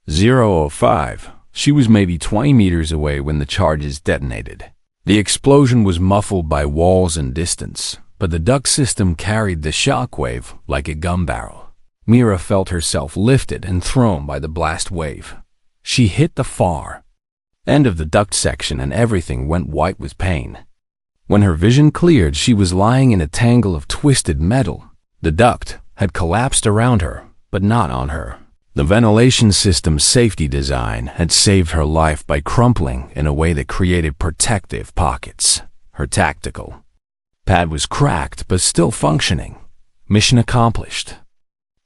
0:05. She was maybe 20 meters away when the charges detonated. The explosion was muffled by walls and distance, but the duct system carried the shockwave like a gun barrel. Mira felt herself lifted and thrown by the blast wave. She hit the far end of the duct section and everything went white with pain. When her vision cleared, she was lying in a tangle of twisted metal. The duct had collapsed around her, but not on her. The ventilation system's safety design had saved her life by crumpling in a way that created protective pockets. Her tactical pad was cracked but still functioning. Mission accomplished.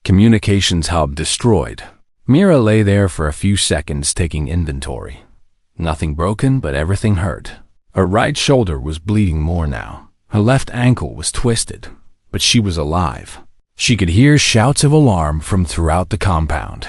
Communications hub destroyed. Mira lay there for a few seconds taking inventory. Nothing broken, but everything hurt. Her right shoulder was bleeding more now. Her left ankle was twisted, but she was alive. She could hear shouts of alarm from throughout the compound.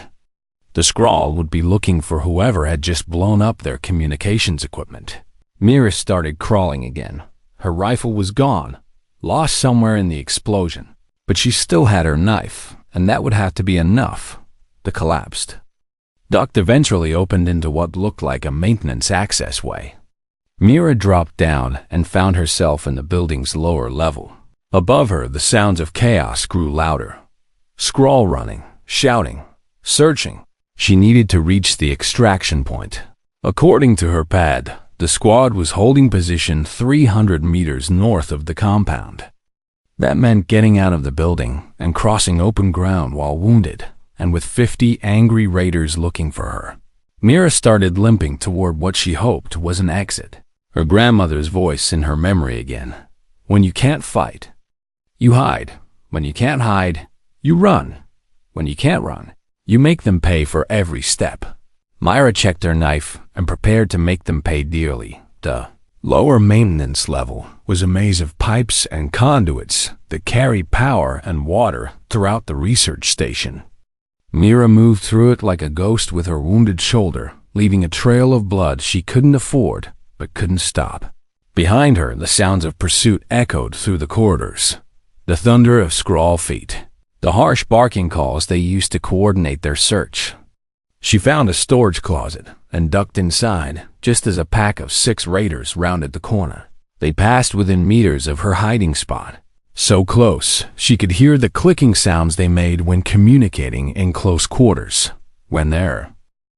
The Skrull would be looking for whoever had just blown up their communications equipment. Mira started crawling again. Her rifle was gone, lost somewhere in the explosion. But she still had her knife, and that would have to be enough. The collapsed duct eventually opened into what looked like a maintenance access way. Mira dropped down and found herself in the building's lower level. Above her, the sounds of chaos grew louder. Skrull running, shouting, searching. She needed to reach the extraction point. According to her pad, the squad was holding position 300 meters north of the compound. That meant getting out of the building and crossing open ground while wounded, and with 50 angry raiders looking for her. Mira started limping toward what she hoped was an exit. Her grandmother's voice in her memory again. When you can't fight, you hide. When you can't hide, you run. When you can't run, you make them pay for every step. Mira checked her knife and prepared to make them pay dearly. The lower maintenance level was a maze of pipes and conduits that carried power and water throughout the research station. Mira moved through it like a ghost with her wounded shoulder, leaving a trail of blood she couldn't afford but couldn't stop. Behind her, the sounds of pursuit echoed through the corridors. The thunder of Skrull feet, the harsh barking calls they used to coordinate their search. She found a storage closet and ducked inside just as a pack of 6 raiders rounded the corner. They passed within meters of her hiding spot. So close, she could hear the clicking sounds they made when communicating in close quarters. When their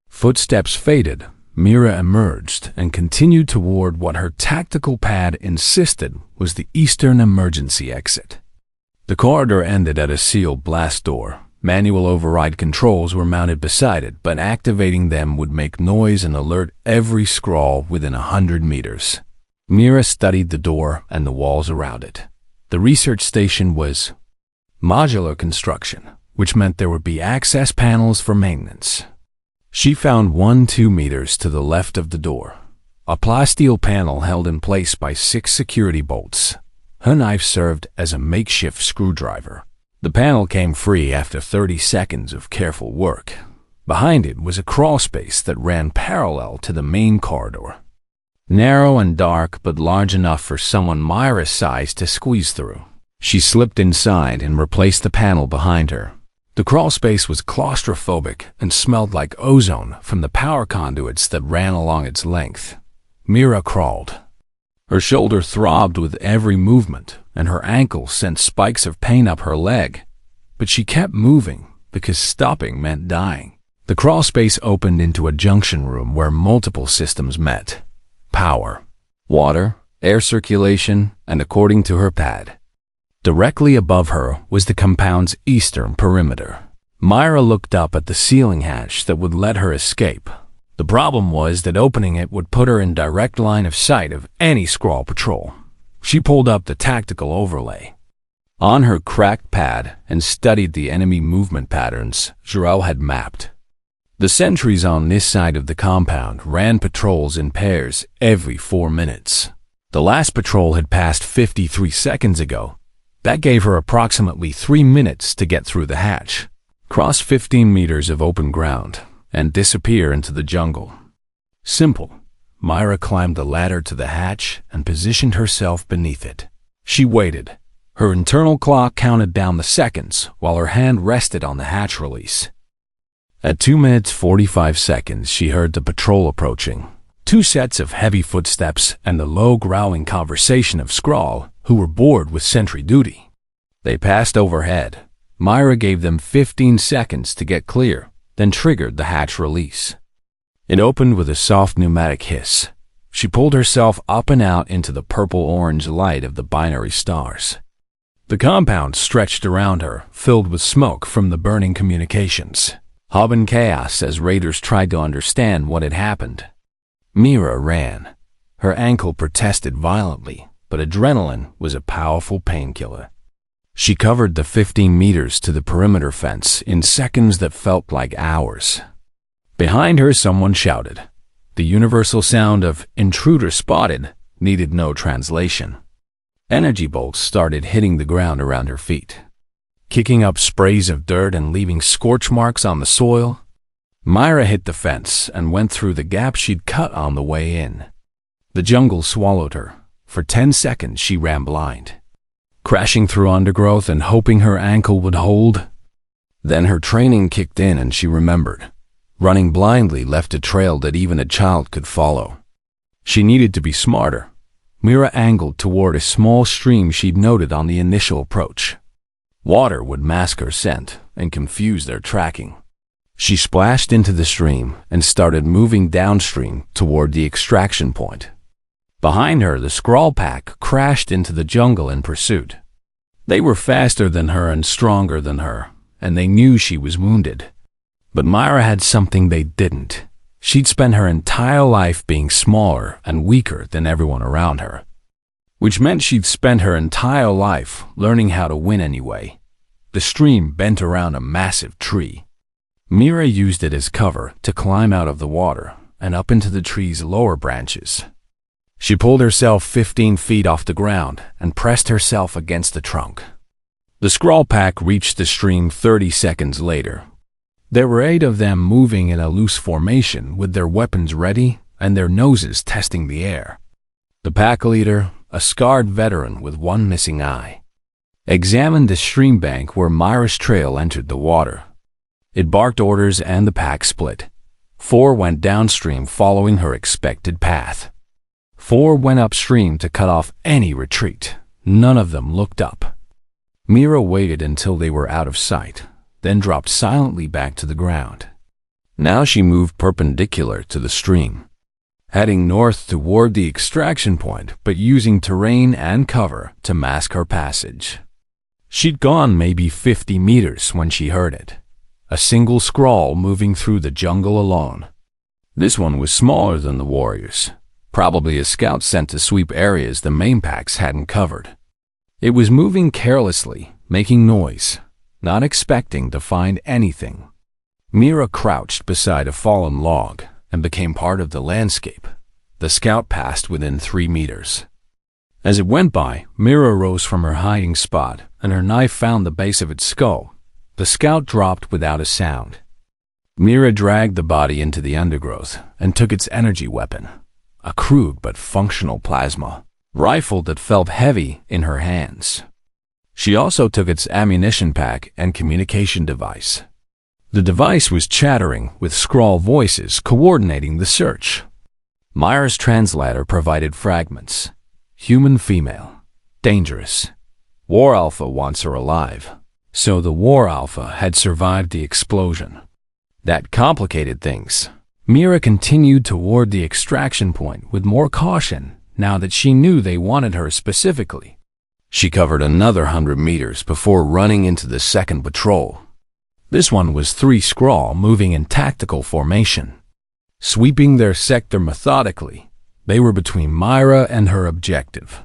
footsteps faded, Mira emerged and continued toward what her tactical pad insisted was the eastern emergency exit. The corridor ended at a sealed blast door. Manual override controls were mounted beside it, but activating them would make noise and alert every Skrull within 100 meters. Mira studied the door and the walls around it. The research station was modular construction, which meant there would be access panels for maintenance. She found one 2 meters to the left of the door, a plasteel panel held in place by 6 security bolts. Her knife served as a makeshift screwdriver. The panel came free after 30 seconds of careful work. Behind it was a crawl space that ran parallel to the main corridor. Narrow and dark, but large enough for someone Mira's size to squeeze through. She slipped inside and replaced the panel behind her. The crawl space was claustrophobic and smelled like ozone from the power conduits that ran along its length. Mira crawled. Her shoulder throbbed with every movement, and her ankle sent spikes of pain up her leg. But she kept moving, because stopping meant dying. The crawl space opened into a junction room where multiple systems met. Power, water, air circulation, and according to her pad. Directly above her was the compound's eastern perimeter. Mira looked up at the ceiling hatch that would let her escape. The problem was that opening it would put her in direct line of sight of any Skrull patrol. She pulled up the tactical overlay on her cracked pad and studied the enemy movement patterns Jarrell had mapped. The sentries on this side of the compound ran patrols in pairs every 4 minutes. The last patrol had passed 53 seconds ago. That gave her approximately 3 minutes to get through the hatch, cross 15 meters of open ground, and disappear into the jungle. Simple. Mira climbed the ladder to the hatch and positioned herself beneath it. She waited. Her internal clock counted down the seconds while her hand rested on the hatch release. At 2 minutes 45 seconds, she heard the patrol approaching. 2 sets of heavy footsteps and the low growling conversation of Skrull, who were bored with sentry duty. They passed overhead. Myra gave them 15 seconds to get clear, then triggered the hatch release. It opened with a soft pneumatic hiss. She pulled herself up and out into the purple-orange light of the binary stars. The compound stretched around her, filled with smoke from the burning communications. Hub and chaos as raiders tried to understand what had happened. Mira ran. Her ankle protested violently, but adrenaline was a powerful painkiller. She covered the 15 meters to the perimeter fence in seconds that felt like hours. Behind her, someone shouted. The universal sound of "intruder spotted" needed no translation. Energy bolts started hitting the ground around her feet, kicking up sprays of dirt and leaving scorch marks on the soil. Myra hit the fence and went through the gap she'd cut on the way in. The jungle swallowed her. For 10 seconds she ran blind, crashing through undergrowth and hoping her ankle would hold. Then her training kicked in and she remembered. Running blindly left a trail that even a child could follow. She needed to be smarter. Mira angled toward a small stream she'd noted on the initial approach. Water would mask her scent and confuse their tracking. She splashed into the stream and started moving downstream toward the extraction point. Behind her, the Skrull pack crashed into the jungle in pursuit. They were faster than her and stronger than her, and they knew she was wounded. But Myra had something they didn't. She'd spent her entire life being smaller and weaker than everyone around her, which meant she'd spent her entire life learning how to win anyway. The stream bent around a massive tree. Mira used it as cover to climb out of the water and up into the tree's lower branches. She pulled herself 15 feet off the ground and pressed herself against the trunk. The Skrull pack reached the stream 30 seconds later. There were 8 of them moving in a loose formation with their weapons ready and their noses testing the air. The pack leader, a scarred veteran with one missing eye, examined the stream bank where Myra's trail entered the water. It barked orders and the pack split. 4 went downstream following her expected path. 4 went upstream to cut off any retreat. None of them looked up. Mira waited until they were out of sight, then dropped silently back to the ground. Now she moved perpendicular to the stream, heading north toward the extraction point, but using terrain and cover to mask her passage. She'd gone maybe 50 meters when she heard it. A single Skrull moving through the jungle alone. This one was smaller than the warriors, probably a scout sent to sweep areas the main packs hadn't covered. It was moving carelessly, making noise, not expecting to find anything. Mira crouched beside a fallen log and became part of the landscape. The scout passed within 3 meters. As it went by, Mira rose from her hiding spot and her knife found the base of its skull. The scout dropped without a sound. Mira dragged the body into the undergrowth and took its energy weapon, a crude but functional plasma rifle that felt heavy in her hands. She also took its ammunition pack and communication device. The device was chattering with Skrull voices coordinating the search. Myra's translator provided fragments. Human female. Dangerous. War Alpha wants her alive. So the War Alpha had survived the explosion. That complicated things. Mira continued toward the extraction point with more caution now that she knew they wanted her specifically. She covered another 100 meters before running into the second patrol. This one was 3 Skrull moving in tactical formation, sweeping their sector methodically. They were between Myra and her objective.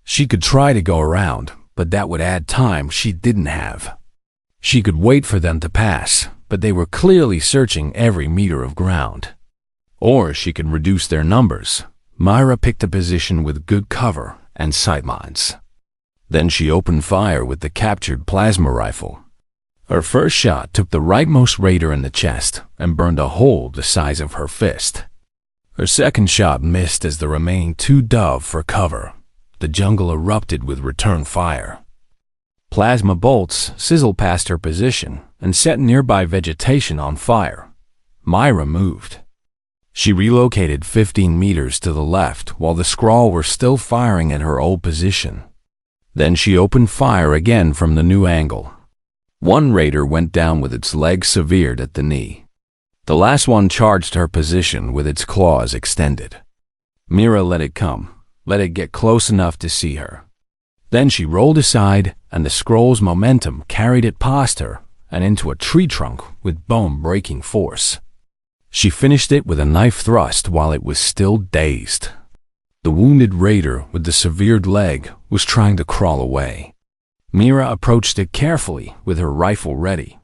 She could try to go around, but that would add time she didn't have. She could wait for them to pass, but they were clearly searching every meter of ground. Or she could reduce their numbers. Myra picked a position with good cover and sightlines. Then she opened fire with the captured plasma rifle. Her first shot took the rightmost raider in the chest and burned a hole the size of her fist. Her second shot missed as the remaining 2 dove for cover. The jungle erupted with return fire. Plasma bolts sizzled past her position and set nearby vegetation on fire. Myra moved. She relocated 15 meters to the left while the Skrull were still firing at her old position. Then she opened fire again from the new angle. One raider went down with its leg severed at the knee. The last one charged her position with its claws extended. Myra let it come, let it get close enough to see her. Then she rolled aside, and the Skrull's momentum carried it past her and into a tree trunk with bone-breaking force. She finished it with a knife thrust while it was still dazed. The wounded raider with the severed leg was trying to crawl away. Myra approached it carefully with her rifle ready.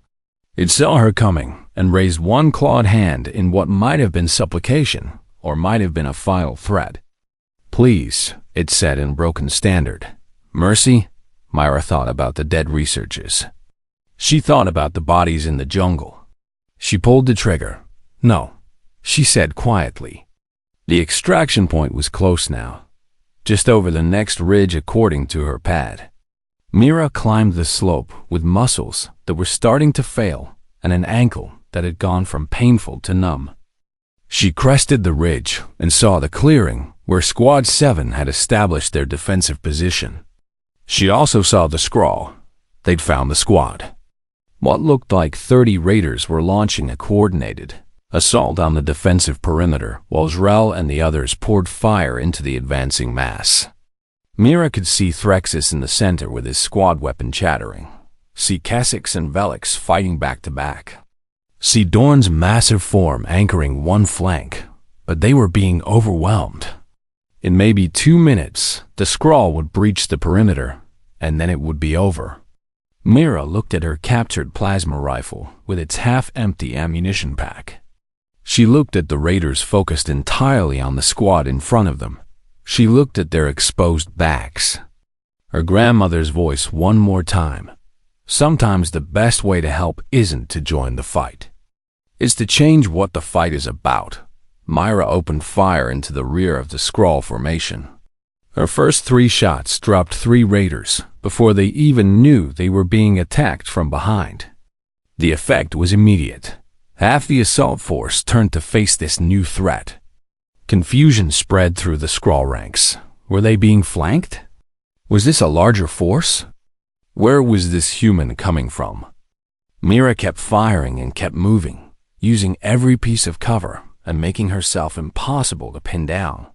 It saw her coming and raised one clawed hand in what might have been supplication or might have been a final threat. "Please," it said in broken standard. "Mercy?" Myra thought about the dead researchers. She thought about the bodies in the jungle. She pulled the trigger. "No," she said quietly. The extraction point was close now, just over the next ridge according to her pad. Myra climbed the slope with muscles that were starting to fail and an ankle that had gone from painful to numb. She crested the ridge and saw the clearing where Squad 7 had established their defensive position. She also saw the Skrull. They'd found the squad. What looked like 30 raiders were launching a coordinated assault on the defensive perimeter while Zrel and the others poured fire into the advancing mass. Myra could see Threxus in the center with his squad weapon chattering, see Kesix and Velix fighting back to back, see Dorn's massive form anchoring one flank, but they were being overwhelmed. In maybe 2 minutes, the Skrull would breach the perimeter, and then it would be over. Myra looked at her captured plasma rifle with its half-empty ammunition pack. She looked at the raiders focused entirely on the squad in front of them. She looked at their exposed backs. Her grandmother's voice one more time. Sometimes the best way to help isn't to join the fight. It's to change what the fight is about. Myra opened fire into the rear of the Skrull formation. Her first 3 shots dropped 3 raiders before they even knew they were being attacked from behind. The effect was immediate. Half the assault force turned to face this new threat. Confusion spread through the Skrull ranks. Were they being flanked? Was this a larger force? Where was this human coming from? Myra kept firing and kept moving, using every piece of cover and making herself impossible to pin down.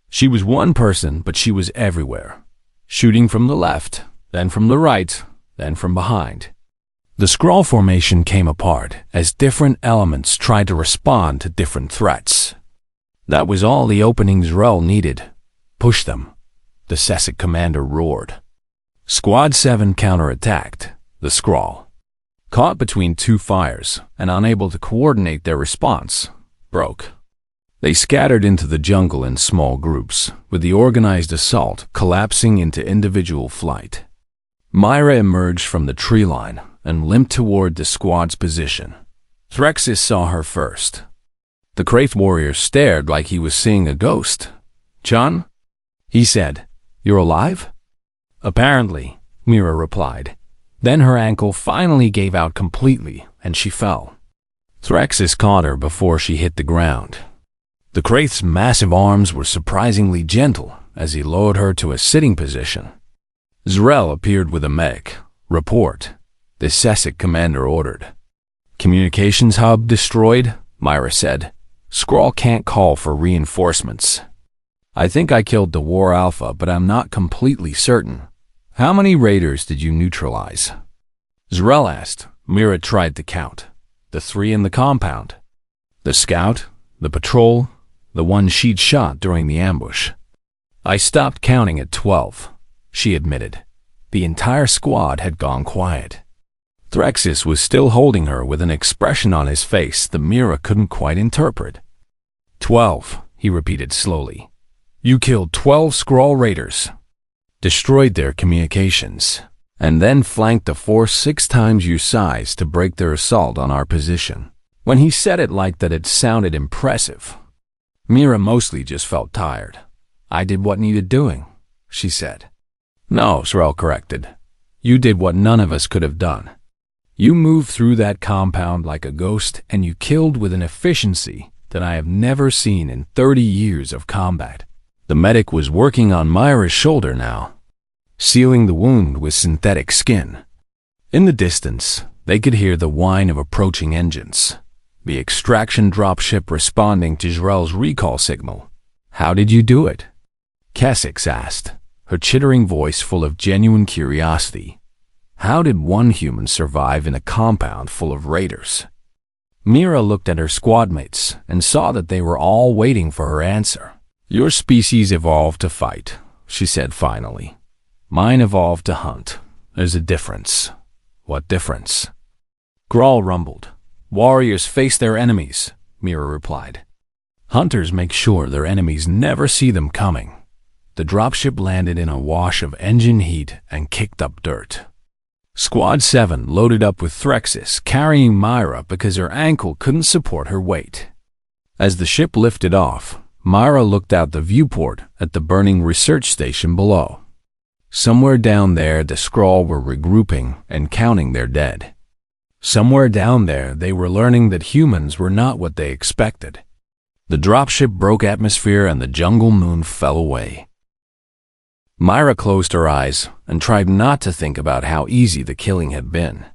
She was one person, but she was everywhere, shooting from the left, then from the right, then from behind. The Skrull formation came apart as different elements tried to respond to different threats. That was all the opening Zrel needed. Push them, the Sessic commander roared. Squad 7 counterattacked, the Skrull. Caught between 2 fires and unable to coordinate their response, broke. They scattered into the jungle in small groups, with the organized assault collapsing into individual flight. Myra emerged from the tree line and limped toward the squad's position. Threxus saw her first. The Kraith warrior stared like he was seeing a ghost. "John?" he said. "You're alive?" "Apparently," Myra replied. Then her ankle finally gave out completely, and she fell. Threxus caught her before she hit the ground. The Kraith's massive arms were surprisingly gentle as he lowered her to a sitting position. Zrel appeared with a mech. "Report," the Sessic commander ordered. "Communications hub destroyed," Myra said. "Skrull can't call for reinforcements." "I think I killed the War Alpha, but I'm not completely certain. How many raiders did you neutralize?" Zrel asked. Myra tried to count. "The 3 in the compound. The scout, the patrol, the one she'd shot during the ambush." "I stopped counting at 12, she admitted. The entire squad had gone quiet. Threxus was still holding her with an expression on his face that Myra couldn't quite interpret. 12, he repeated slowly. "You killed 12 Skrull raiders, destroyed their communications, and then flanked a force 6 times your size to break their assault on our position." When he said it like that, it sounded impressive. Myra mostly just felt tired. "I did what needed doing," she said. "No," Zrel corrected. You did what none of us could have done. You moved through that compound like a ghost, and you killed with an efficiency that I have never seen in 30 years of combat." The medic was working on Myra's shoulder now, sealing the wound with synthetic skin. In the distance, they could hear the whine of approaching engines, the extraction dropship responding to Jrel's recall signal. "How did you do it?" Kesix asked, her chittering voice full of genuine curiosity. How did one human survive in a compound full of raiders? Mira looked at her squadmates and saw that they were all waiting for her answer. "Your species evolved to fight," she said finally. "Mine evolved to hunt. There's a difference." "What difference?" Grawl rumbled. "Warriors face their enemies," Mira replied. "Hunters make sure their enemies never see them coming." The dropship landed in a wash of engine heat and kicked up dirt. Squad 7 loaded up with Threxis, carrying Myra because her ankle couldn't support her weight. As the ship lifted off, Myra looked out the viewport at the burning research station below. Somewhere down there, the Skrull were regrouping and counting their dead. Somewhere down there, they were learning that humans were not what they expected. The dropship broke atmosphere and the jungle moon fell away. Myra closed her eyes and tried not to think about how easy the killing had been.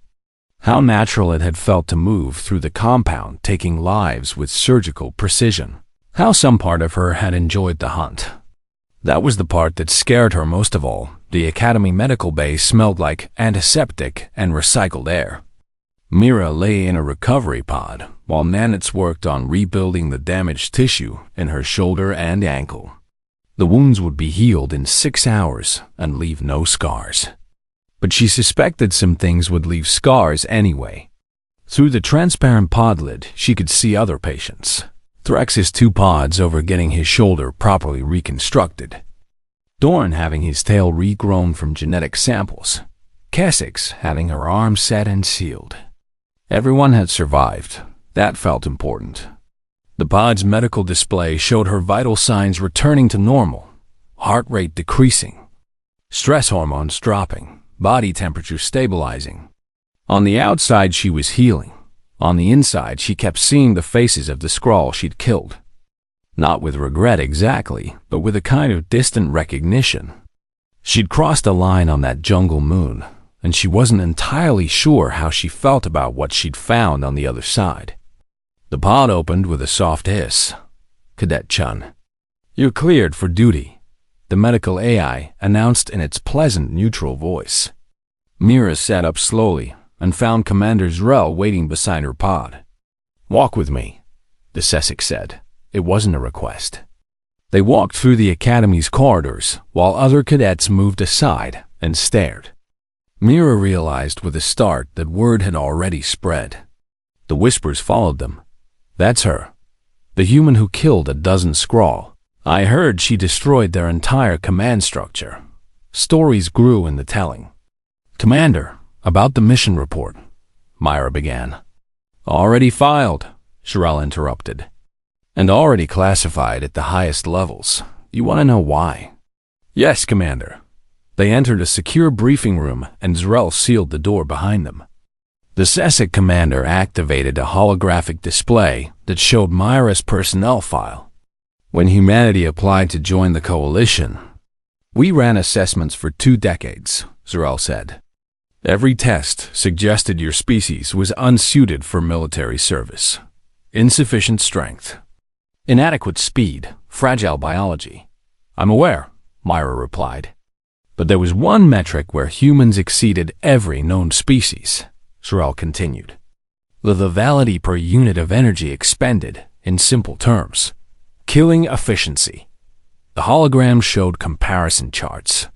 How natural it had felt to move through the compound, taking lives with surgical precision. How some part of her had enjoyed the hunt. That was the part that scared her most of all. The Academy medical bay smelled like antiseptic and recycled air. Mira lay in a recovery pod while Nanitz worked on rebuilding the damaged tissue in her shoulder and ankle. The wounds would be healed in 6 hours and leave no scars. But she suspected some things would leave scars anyway. Through the transparent pod lid, she could see other patients. Threx's 2 pods over getting his shoulder properly reconstructed. Dorn having his tail regrown from genetic samples. Kesix having her arm set and sealed. Everyone had survived. That felt important. The pod's medical display showed her vital signs returning to normal. Heart rate decreasing. Stress hormones dropping. Body temperature stabilizing. On the outside, she was healing. On the inside, she kept seeing the faces of the Skrull she'd killed. Not with regret exactly, but with a kind of distant recognition. She'd crossed a line on that jungle moon, and she wasn't entirely sure how she felt about what she'd found on the other side. The pod opened with a soft hiss. "Cadet Chun, you're cleared for duty," the medical AI announced in its pleasant, neutral voice. Mira sat up slowly and found Commander Jrel waiting beside her pod. "Walk with me," the Sesic said. It wasn't a request. They walked through the Academy's corridors while other cadets moved aside and stared. Mira realized with a start that word had already spread. The whispers followed them. "That's her. The human who killed a dozen Skrull. I heard she destroyed their entire command structure." Stories grew in the telling. "Commander, about the mission report," Myra began. "Already filed," Jrel interrupted. "And already classified at the highest levels. You want to know why?" "Yes, Commander." They entered a secure briefing room and Jrel sealed the door behind them. The Sesic commander activated a holographic display that showed Myra's personnel file. "When humanity applied to join the coalition, we ran assessments for 2 decades, Jrel said. Every test suggested your species was unsuited for military service. Insufficient strength. Inadequate speed. Fragile biology." "I'm aware," Myra replied. "But there was one metric where humans exceeded every known species," Jrel continued. "The vitality per unit of energy expended, in simple terms. Killing efficiency." The hologram showed comparison charts.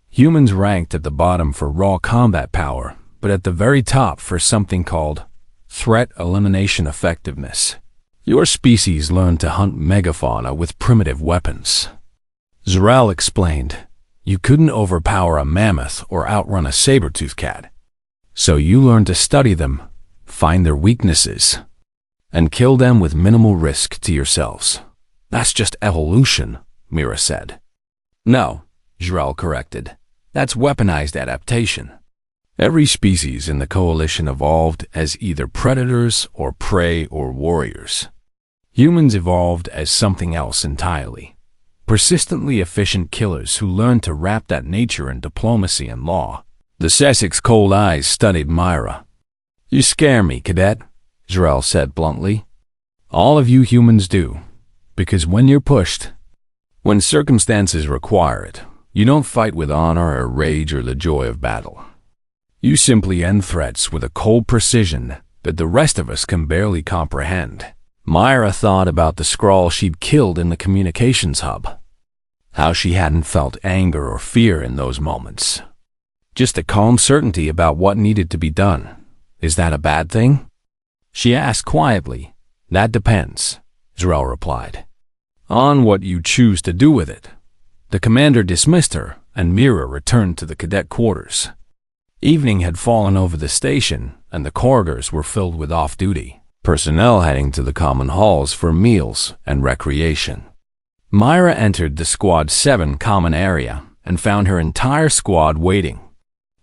Humans ranked at the bottom for raw combat power, but at the very top for something called threat elimination effectiveness. Your species learned to hunt megafauna with primitive weapons. Jrel explained, "You couldn't overpower a mammoth or outrun a saber-toothed cat. So you learned to study them, find their weaknesses, and kill them with minimal risk to yourselves. That's just evolution," Mira said. "No," Jrel corrected. "That's weaponized adaptation. Every species in the coalition evolved as either predators or prey or warriors. Humans evolved as something else entirely. Persistently efficient killers who learned to wrap that nature in diplomacy and law. The Sessic's cold eyes studied Myra. "You scare me, Cadet," Zrel said bluntly. "All of you humans do. Because when you're pushed, when circumstances require it, you don't fight with honor or rage or the joy of battle. You simply end threats with a cold precision that the rest of us can barely comprehend." Myra thought about the Skrull she'd killed in the communications hub. How she hadn't felt anger or fear in those moments. Just a calm certainty about what needed to be done. Is that a bad thing? She asked quietly. "That depends," Zrel replied. "On what you choose to do with it." The commander dismissed her, and Mira returned to the cadet quarters. Evening had fallen over the station, and the corridors were filled with off-duty personnel heading to the common halls for meals and recreation. Myra entered the Squad 7 common area and found her entire squad waiting.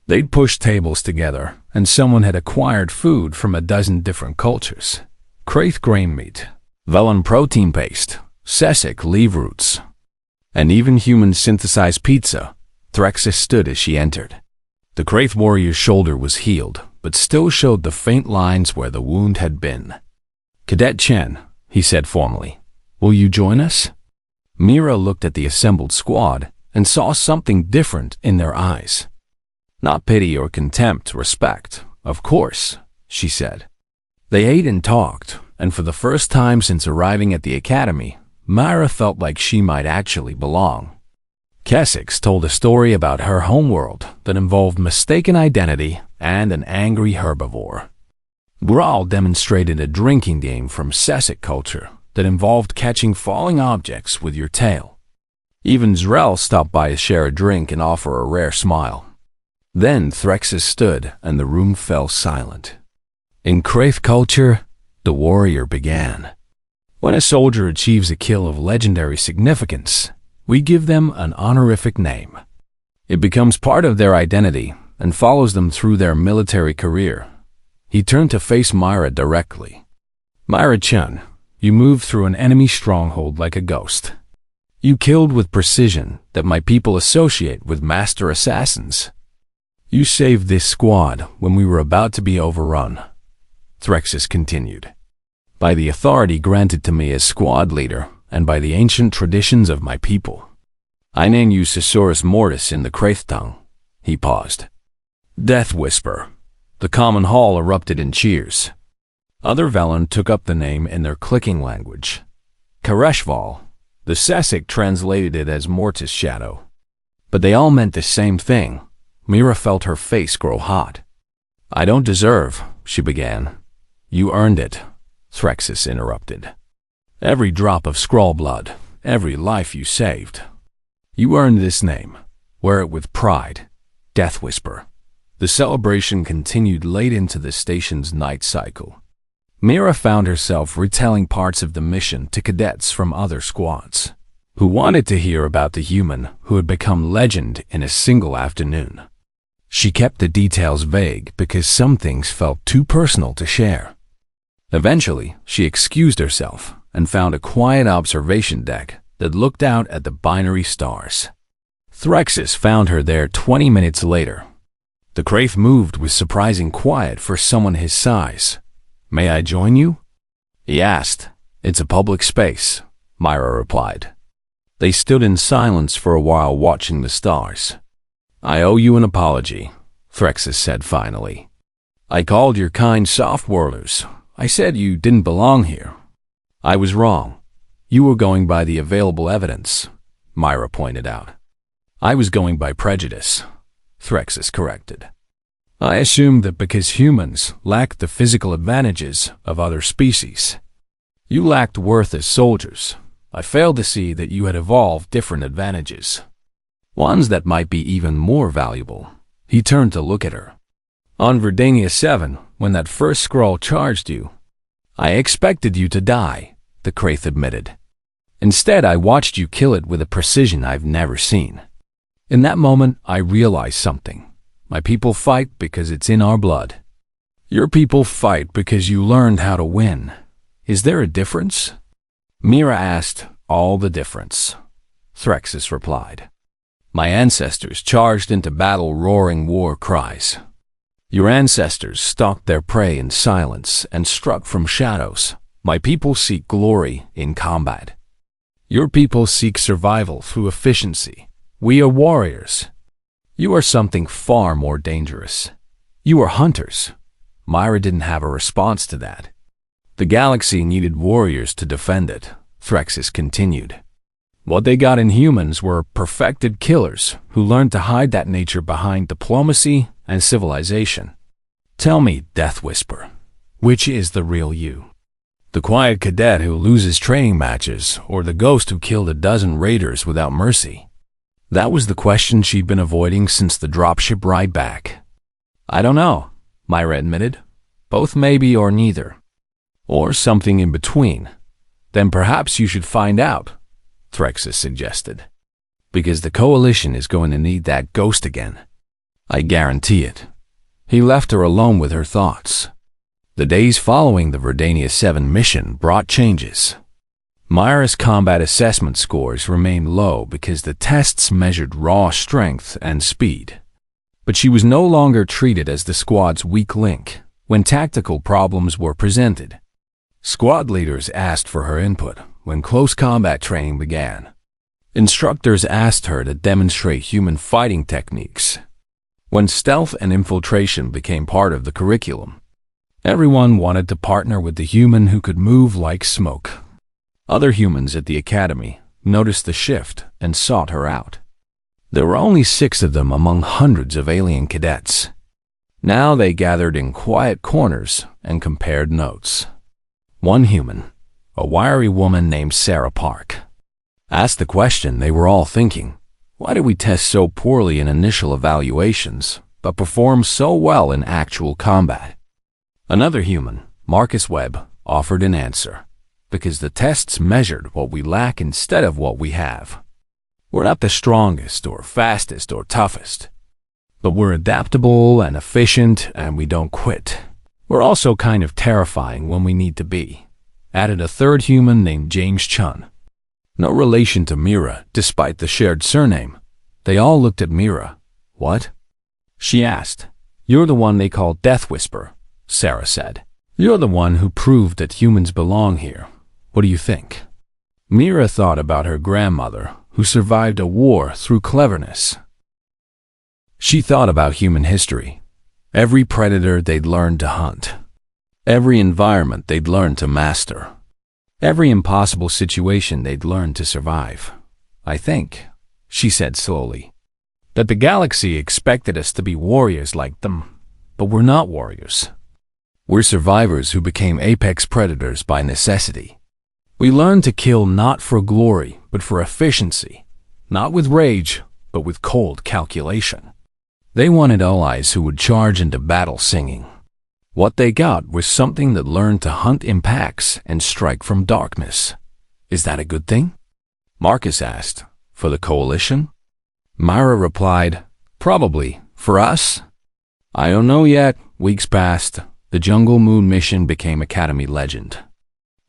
They'd pushed tables together, and someone had acquired food from a dozen different cultures. Kraith grain meat, Velen protein paste, Sessic leaf roots, and even human-synthesized pizza. Threxis stood as she entered. The Kraith warrior's shoulder was healed, but still showed the faint lines where the wound had been. "Cadet Chen," he said formally, "will you join us?" Mira looked at the assembled squad and saw something different in their eyes. "Not pity or contempt, respect, of course," she said. They ate and talked, and for the first time since arriving at the academy, Myra felt like she might actually belong. Kessex told a story about her homeworld that involved mistaken identity and an angry herbivore. Graal demonstrated a drinking game from Sessic culture that involved catching falling objects with your tail. Even Zrel stopped by to share a drink and offer a rare smile. Then Threxis stood and the room fell silent. In Kraith culture, the warrior began. When a soldier achieves a kill of legendary significance, we give them an honorific name. It becomes part of their identity and follows them through their military career. He turned to face Myra directly. "Myra Chun, you moved through an enemy stronghold like a ghost. You killed with precision that my people associate with master assassins. You saved this squad when we were about to be overrun," Threxis continued. "By the authority granted to me as squad leader, and by the ancient traditions of my people. I name you Caesaurus Mortis in the Kraith tongue." He paused. "Death Whisper." The common hall erupted in cheers. Other Velen took up the name in their clicking language. Kareshval, the Sessic translated it as Mortis Shadow. But they all meant the same thing. Mira felt her face grow hot. "I don't deserve," she began. "You earned it," Threxis interrupted. "Every drop of Skrull blood, every life you saved. You earned this name. Wear it with pride." Death Whisper. The celebration continued late into the station's night cycle. Mira found herself retelling parts of the mission to cadets from other squads, who wanted to hear about the human who had become legend in a single afternoon. She kept the details vague because some things felt too personal to share. Eventually, she excused herself and found a quiet observation deck that looked out at the binary stars. Threxis found her there 20 minutes later. The Kraith moved with surprising quiet for someone his size. "May I join you?" he asked. "It's a public space," Myra replied. They stood in silence for a while watching the stars. "I owe you an apology," Threxis said finally. "I called your kind soft-worlders. I said you didn't belong here. I was wrong. You were going by the available evidence," Myra pointed out. "I was going by prejudice," Threxis corrected. "I assumed that because humans lacked the physical advantages of other species, you lacked worth as soldiers. I failed to see that you had evolved different advantages, ones that might be even more valuable." He turned to look at her. "On Verdania 7, when that first Skrull charged you, I expected you to die," the Kraith admitted. "Instead, I watched you kill it with a precision I've never seen. In that moment, I realized something. My people fight because it's in our blood. Your people fight because you learned how to win. Is there a difference? Mira asked. All the difference, Threxus replied. My ancestors charged into battle roaring war cries. Your ancestors stalked their prey in silence and struck from shadows. My people seek glory in combat. Your people seek survival through efficiency. We are warriors. You are something far more dangerous. You are hunters. Myra didn't have a response to that. The galaxy needed warriors to defend it, Threxus continued. What they got in humans were perfected killers who learned to hide that nature behind diplomacy and civilization. Tell me, Death Whisper, which is the real you? The quiet cadet who loses training matches, or the ghost who killed a dozen raiders without mercy? That was the question she'd been avoiding since the dropship ride back. I don't know, Myra admitted. Both maybe or neither. Or something in between. Then perhaps you should find out, Threxus suggested. Because the Coalition is going to need that ghost again. I guarantee it. He left her alone with her thoughts. The days following the Verdania 7 mission brought changes. Myra's combat assessment scores remained low because the tests measured raw strength and speed. But she was no longer treated as the squad's weak link when tactical problems were presented. Squad leaders asked for her input when close combat training began. Instructors asked her to demonstrate human fighting techniques. When stealth and infiltration became part of the curriculum, everyone wanted to partner with the human who could move like smoke. Other humans at the academy noticed the shift and sought her out. There were only 6 of them among hundreds of alien cadets. Now they gathered in quiet corners and compared notes. One human, a wiry woman named Sarah Park, asked the question they were all thinking. Why did we test so poorly in initial evaluations, but perform so well in actual combat? Another human, Marcus Webb, offered an answer. Because the tests measured what we lack instead of what we have. We're not the strongest or fastest or toughest, but we're adaptable and efficient and we don't quit. We're also kind of terrifying when we need to be, added a third human named James Chun. No relation to Mira, despite the shared surname. They all looked at Mira. What? She asked. You're the one they call Death Whisper, Sarah said. You're the one who proved that humans belong here. What do you think? Mira thought about her grandmother, who survived a war through cleverness. She thought about human history. Every predator they'd learned to hunt. Every environment they'd learned to master. Every impossible situation they'd learned to survive. I think, she said slowly, that the galaxy expected us to be warriors like them, but we're not warriors. We're survivors who became apex predators by necessity. We learned to kill not for glory, but for efficiency. Not with rage, but with cold calculation. They wanted allies who would charge into battle singing. What they got was something that learned to hunt impacts and strike from darkness. Is that a good thing? Marcus asked. For the Coalition? Myra replied, probably. For us? I don't know yet. Weeks passed. The Jungle Moon mission became Academy legend.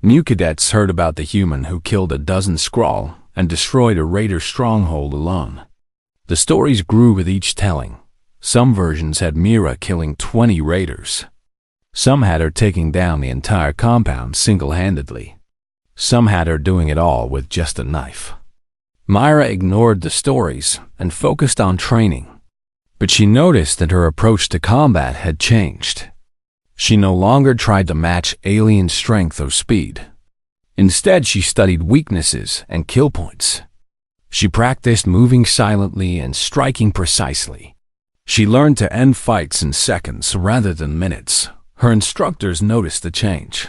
New cadets heard about the human who killed a dozen Skrull and destroyed a raider stronghold alone. The stories grew with each telling. Some versions had Mira killing 20 raiders. Some had her taking down the entire compound single-handedly. Some had her doing it all with just a knife. Myra ignored the stories and focused on training. But she noticed that her approach to combat had changed. She no longer tried to match alien strength or speed. Instead, she studied weaknesses and kill points. She practiced moving silently and striking precisely. She learned to end fights in seconds rather than minutes. Her instructors noticed the change.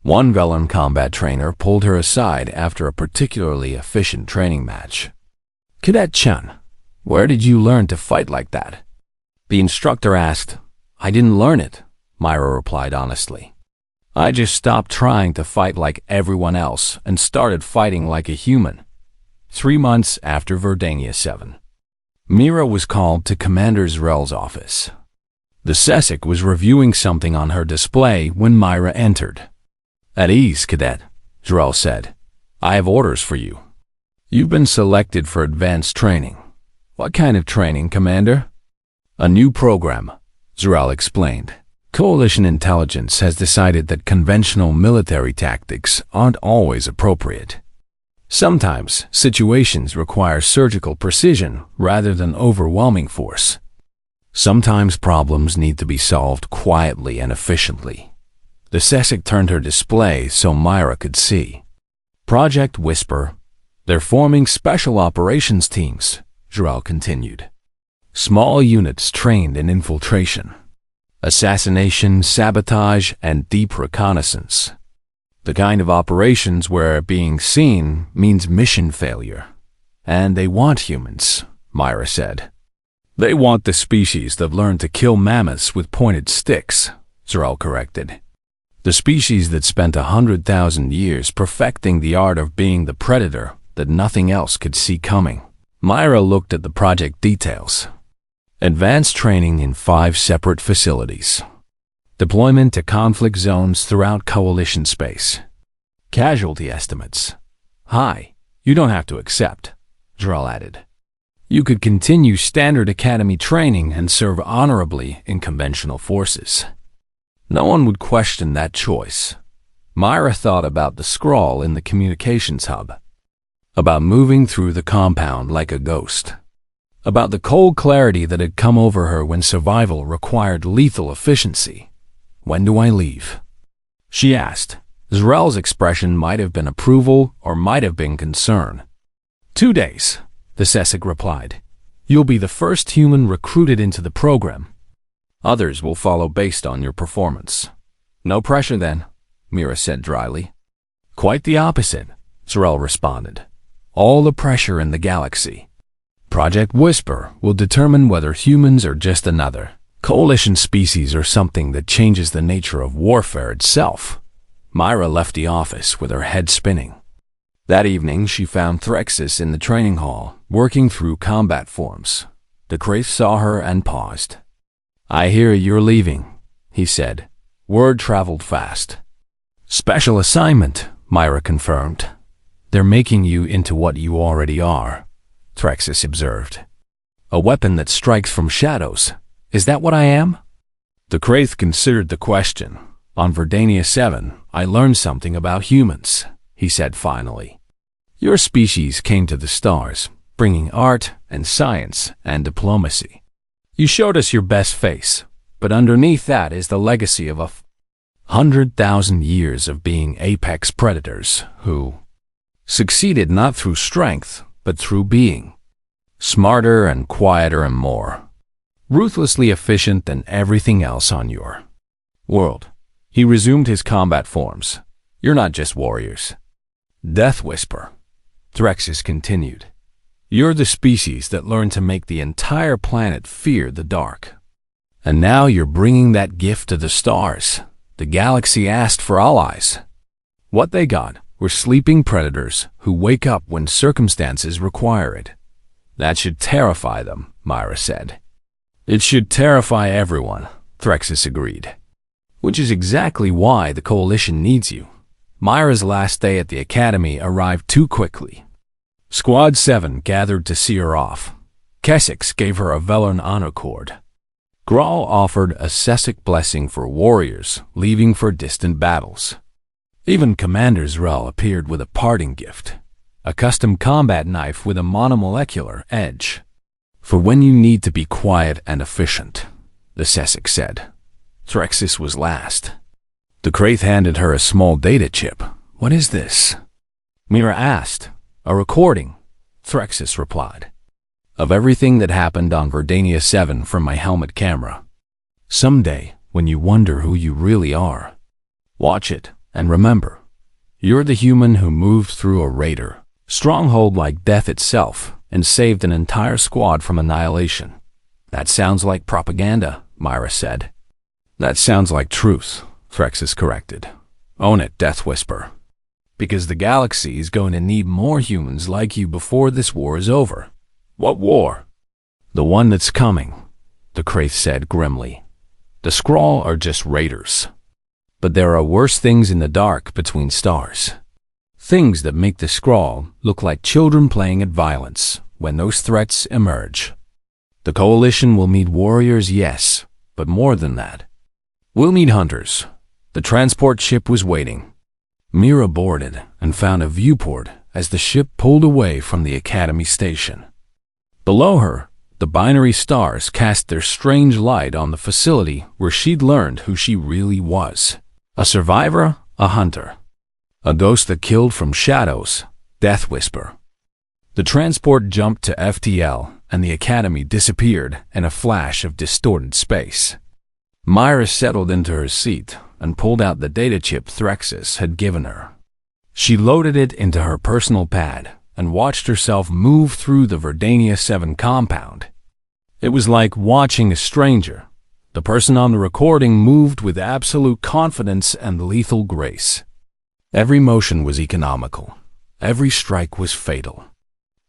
One Velen combat trainer pulled her aside after a particularly efficient training match. Cadet Chun, where did you learn to fight like that? The instructor asked. I didn't learn it, Myra replied honestly. I just stopped trying to fight like everyone else and started fighting like a human. 3 months after Verdania 7. Mira was called to Commander Zrel's office. The Sessic was reviewing something on her display when Myra entered. "At ease, Cadet," Zrel said. "I have orders for you. You've been selected for advanced training." "What kind of training, Commander?" "A new program," Zrel explained. "Coalition intelligence has decided that conventional military tactics aren't always appropriate. Sometimes situations require surgical precision rather than overwhelming force. Sometimes problems need to be solved quietly and efficiently." The Sessic turned her display so Myra could see. "Project Whisper. They're forming special operations teams," Zrel continued. "Small units trained in infiltration, assassination, sabotage, and deep reconnaissance. The kind of operations where being seen means mission failure. And they want humans," Myra said. "They want the species that learned to kill mammoths with pointed sticks," Zrel corrected. "The species that spent 100,000 years perfecting the art of being the predator that nothing else could see coming." Myra looked at the project details. Advanced training in 5 separate facilities. Deployment to conflict zones throughout Coalition space. Casualty estimates. High. You don't have to accept, Zrel added. You could continue standard academy training and serve honorably in conventional forces. No one would question that choice. Myra thought about the scrawl in the communications hub, about moving through the compound like a ghost, about the cold clarity that had come over her when survival required lethal efficiency. "When do I leave?" she asked. Zrel's expression might have been approval or might have been concern. 2 days, the Sessic replied. "You'll be the first human recruited into the program. Others will follow based on your performance." "No pressure then," Mira said dryly. "Quite the opposite," Zrel responded. "All the pressure in the galaxy. Project Whisper will determine whether humans are just another Coalition species or something that changes the nature of warfare itself." Myra left the office with her head spinning. That evening, she found Threxus in the training hall, working through combat forms. The Kraith saw her and paused. "I hear you're leaving," he said. Word traveled fast. "Special assignment," Myra confirmed. "They're making you into what you already are," Threxus observed. "A weapon that strikes from shadows. Is that what I am?" The Kraith considered the question. "On Verdania 7, I learned something about humans," he said finally. "Your species came to the stars, bringing art and science and diplomacy. You showed us your best face, but underneath that is the legacy of 100,000 years of being apex predators who succeeded not through strength, but through being smarter and quieter and more ruthlessly efficient than everything else on your world." He resumed his combat forms. "You're not just warriors. Death Whisper," Threxus continued. "You're the species that learned to make the entire planet fear the dark. And now you're bringing that gift to the stars. The galaxy asked for allies. What they got were sleeping predators who wake up when circumstances require it. That should terrify them," Myra said. "It should terrify everyone," Threxus agreed. "Which is exactly why the Coalition needs you." Myra's last day at the Academy arrived too quickly. Squad 7 gathered to see her off. Kessex gave her a Velorn honor cord. Grawl offered a Sessic blessing for warriors leaving for distant battles. Even Commander Zrel appeared with a parting gift, a custom combat knife with a monomolecular edge. "For when you need to be quiet and efficient," the Sessic said. Threxus was last. The Kraith handed her a small data chip. "What is this?" Mira asked. "A recording," Threxus replied, "of everything that happened on Verdania 7 from my helmet camera. Someday, when you wonder who you really are, watch it and remember, you're the human who moved through a raider stronghold like death itself and saved an entire squad from annihilation." "That sounds like propaganda," Myra said. "That sounds like truth," Threxus corrected. "Own it, Death Whisper. Because the galaxy is going to need more humans like you before this war is over." "What war?" "The one that's coming," the Kraith said grimly. "The Skrull are just raiders. But there are worse things in the dark between stars. Things that make the Skrull look like children playing at violence when those threats emerge. The Coalition will need warriors, yes, but more than that. We'll need hunters." The transport ship was waiting. Mira boarded and found a viewport as the ship pulled away from the Academy station. Below her, the binary stars cast their strange light on the facility where she'd learned who she really was. A survivor, a hunter. A ghost that killed from shadows, Death Whisper. The transport jumped to FTL, and the Academy disappeared in a flash of distorted space. Myra settled into her seat and pulled out the data chip Threxus had given her. She loaded it into her personal pad and watched herself move through the Verdania 7 compound. It was like watching a stranger. The person on the recording moved with absolute confidence and lethal grace. Every motion was economical. Every strike was fatal.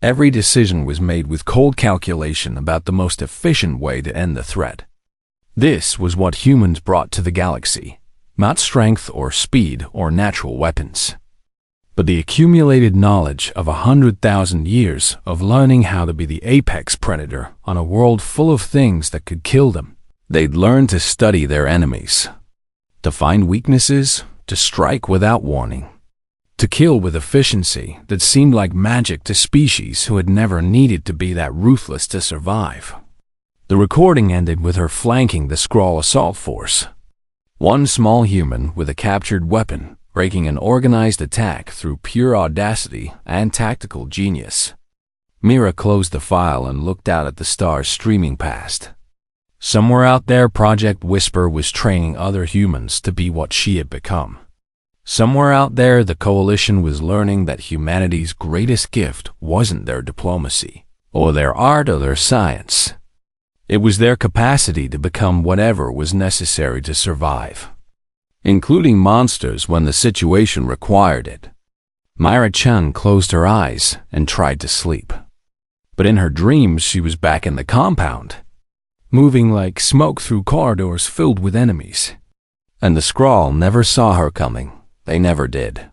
Every decision was made with cold calculation about the most efficient way to end the threat. This was what humans brought to the galaxy, not strength or speed or natural weapons, but the accumulated knowledge of 100,000 years of learning how to be the apex predator on a world full of things that could kill them. They'd learned to study their enemies, to find weaknesses, to strike without warning, to kill with efficiency that seemed like magic to species who had never needed to be that ruthless to survive. The recording ended with her flanking the Skrull assault force. One small human with a captured weapon, breaking an organized attack through pure audacity and tactical genius. Mira closed the file and looked out at the stars streaming past. Somewhere out there, Project Whisper was training other humans to be what she had become. Somewhere out there, the Coalition was learning that humanity's greatest gift wasn't their diplomacy, or their art or their science. It was their capacity to become whatever was necessary to survive, including monsters when the situation required it. Myra Chun closed her eyes and tried to sleep. But in her dreams, she was back in the compound, moving like smoke through corridors filled with enemies. And the Skrull never saw her coming. They never did.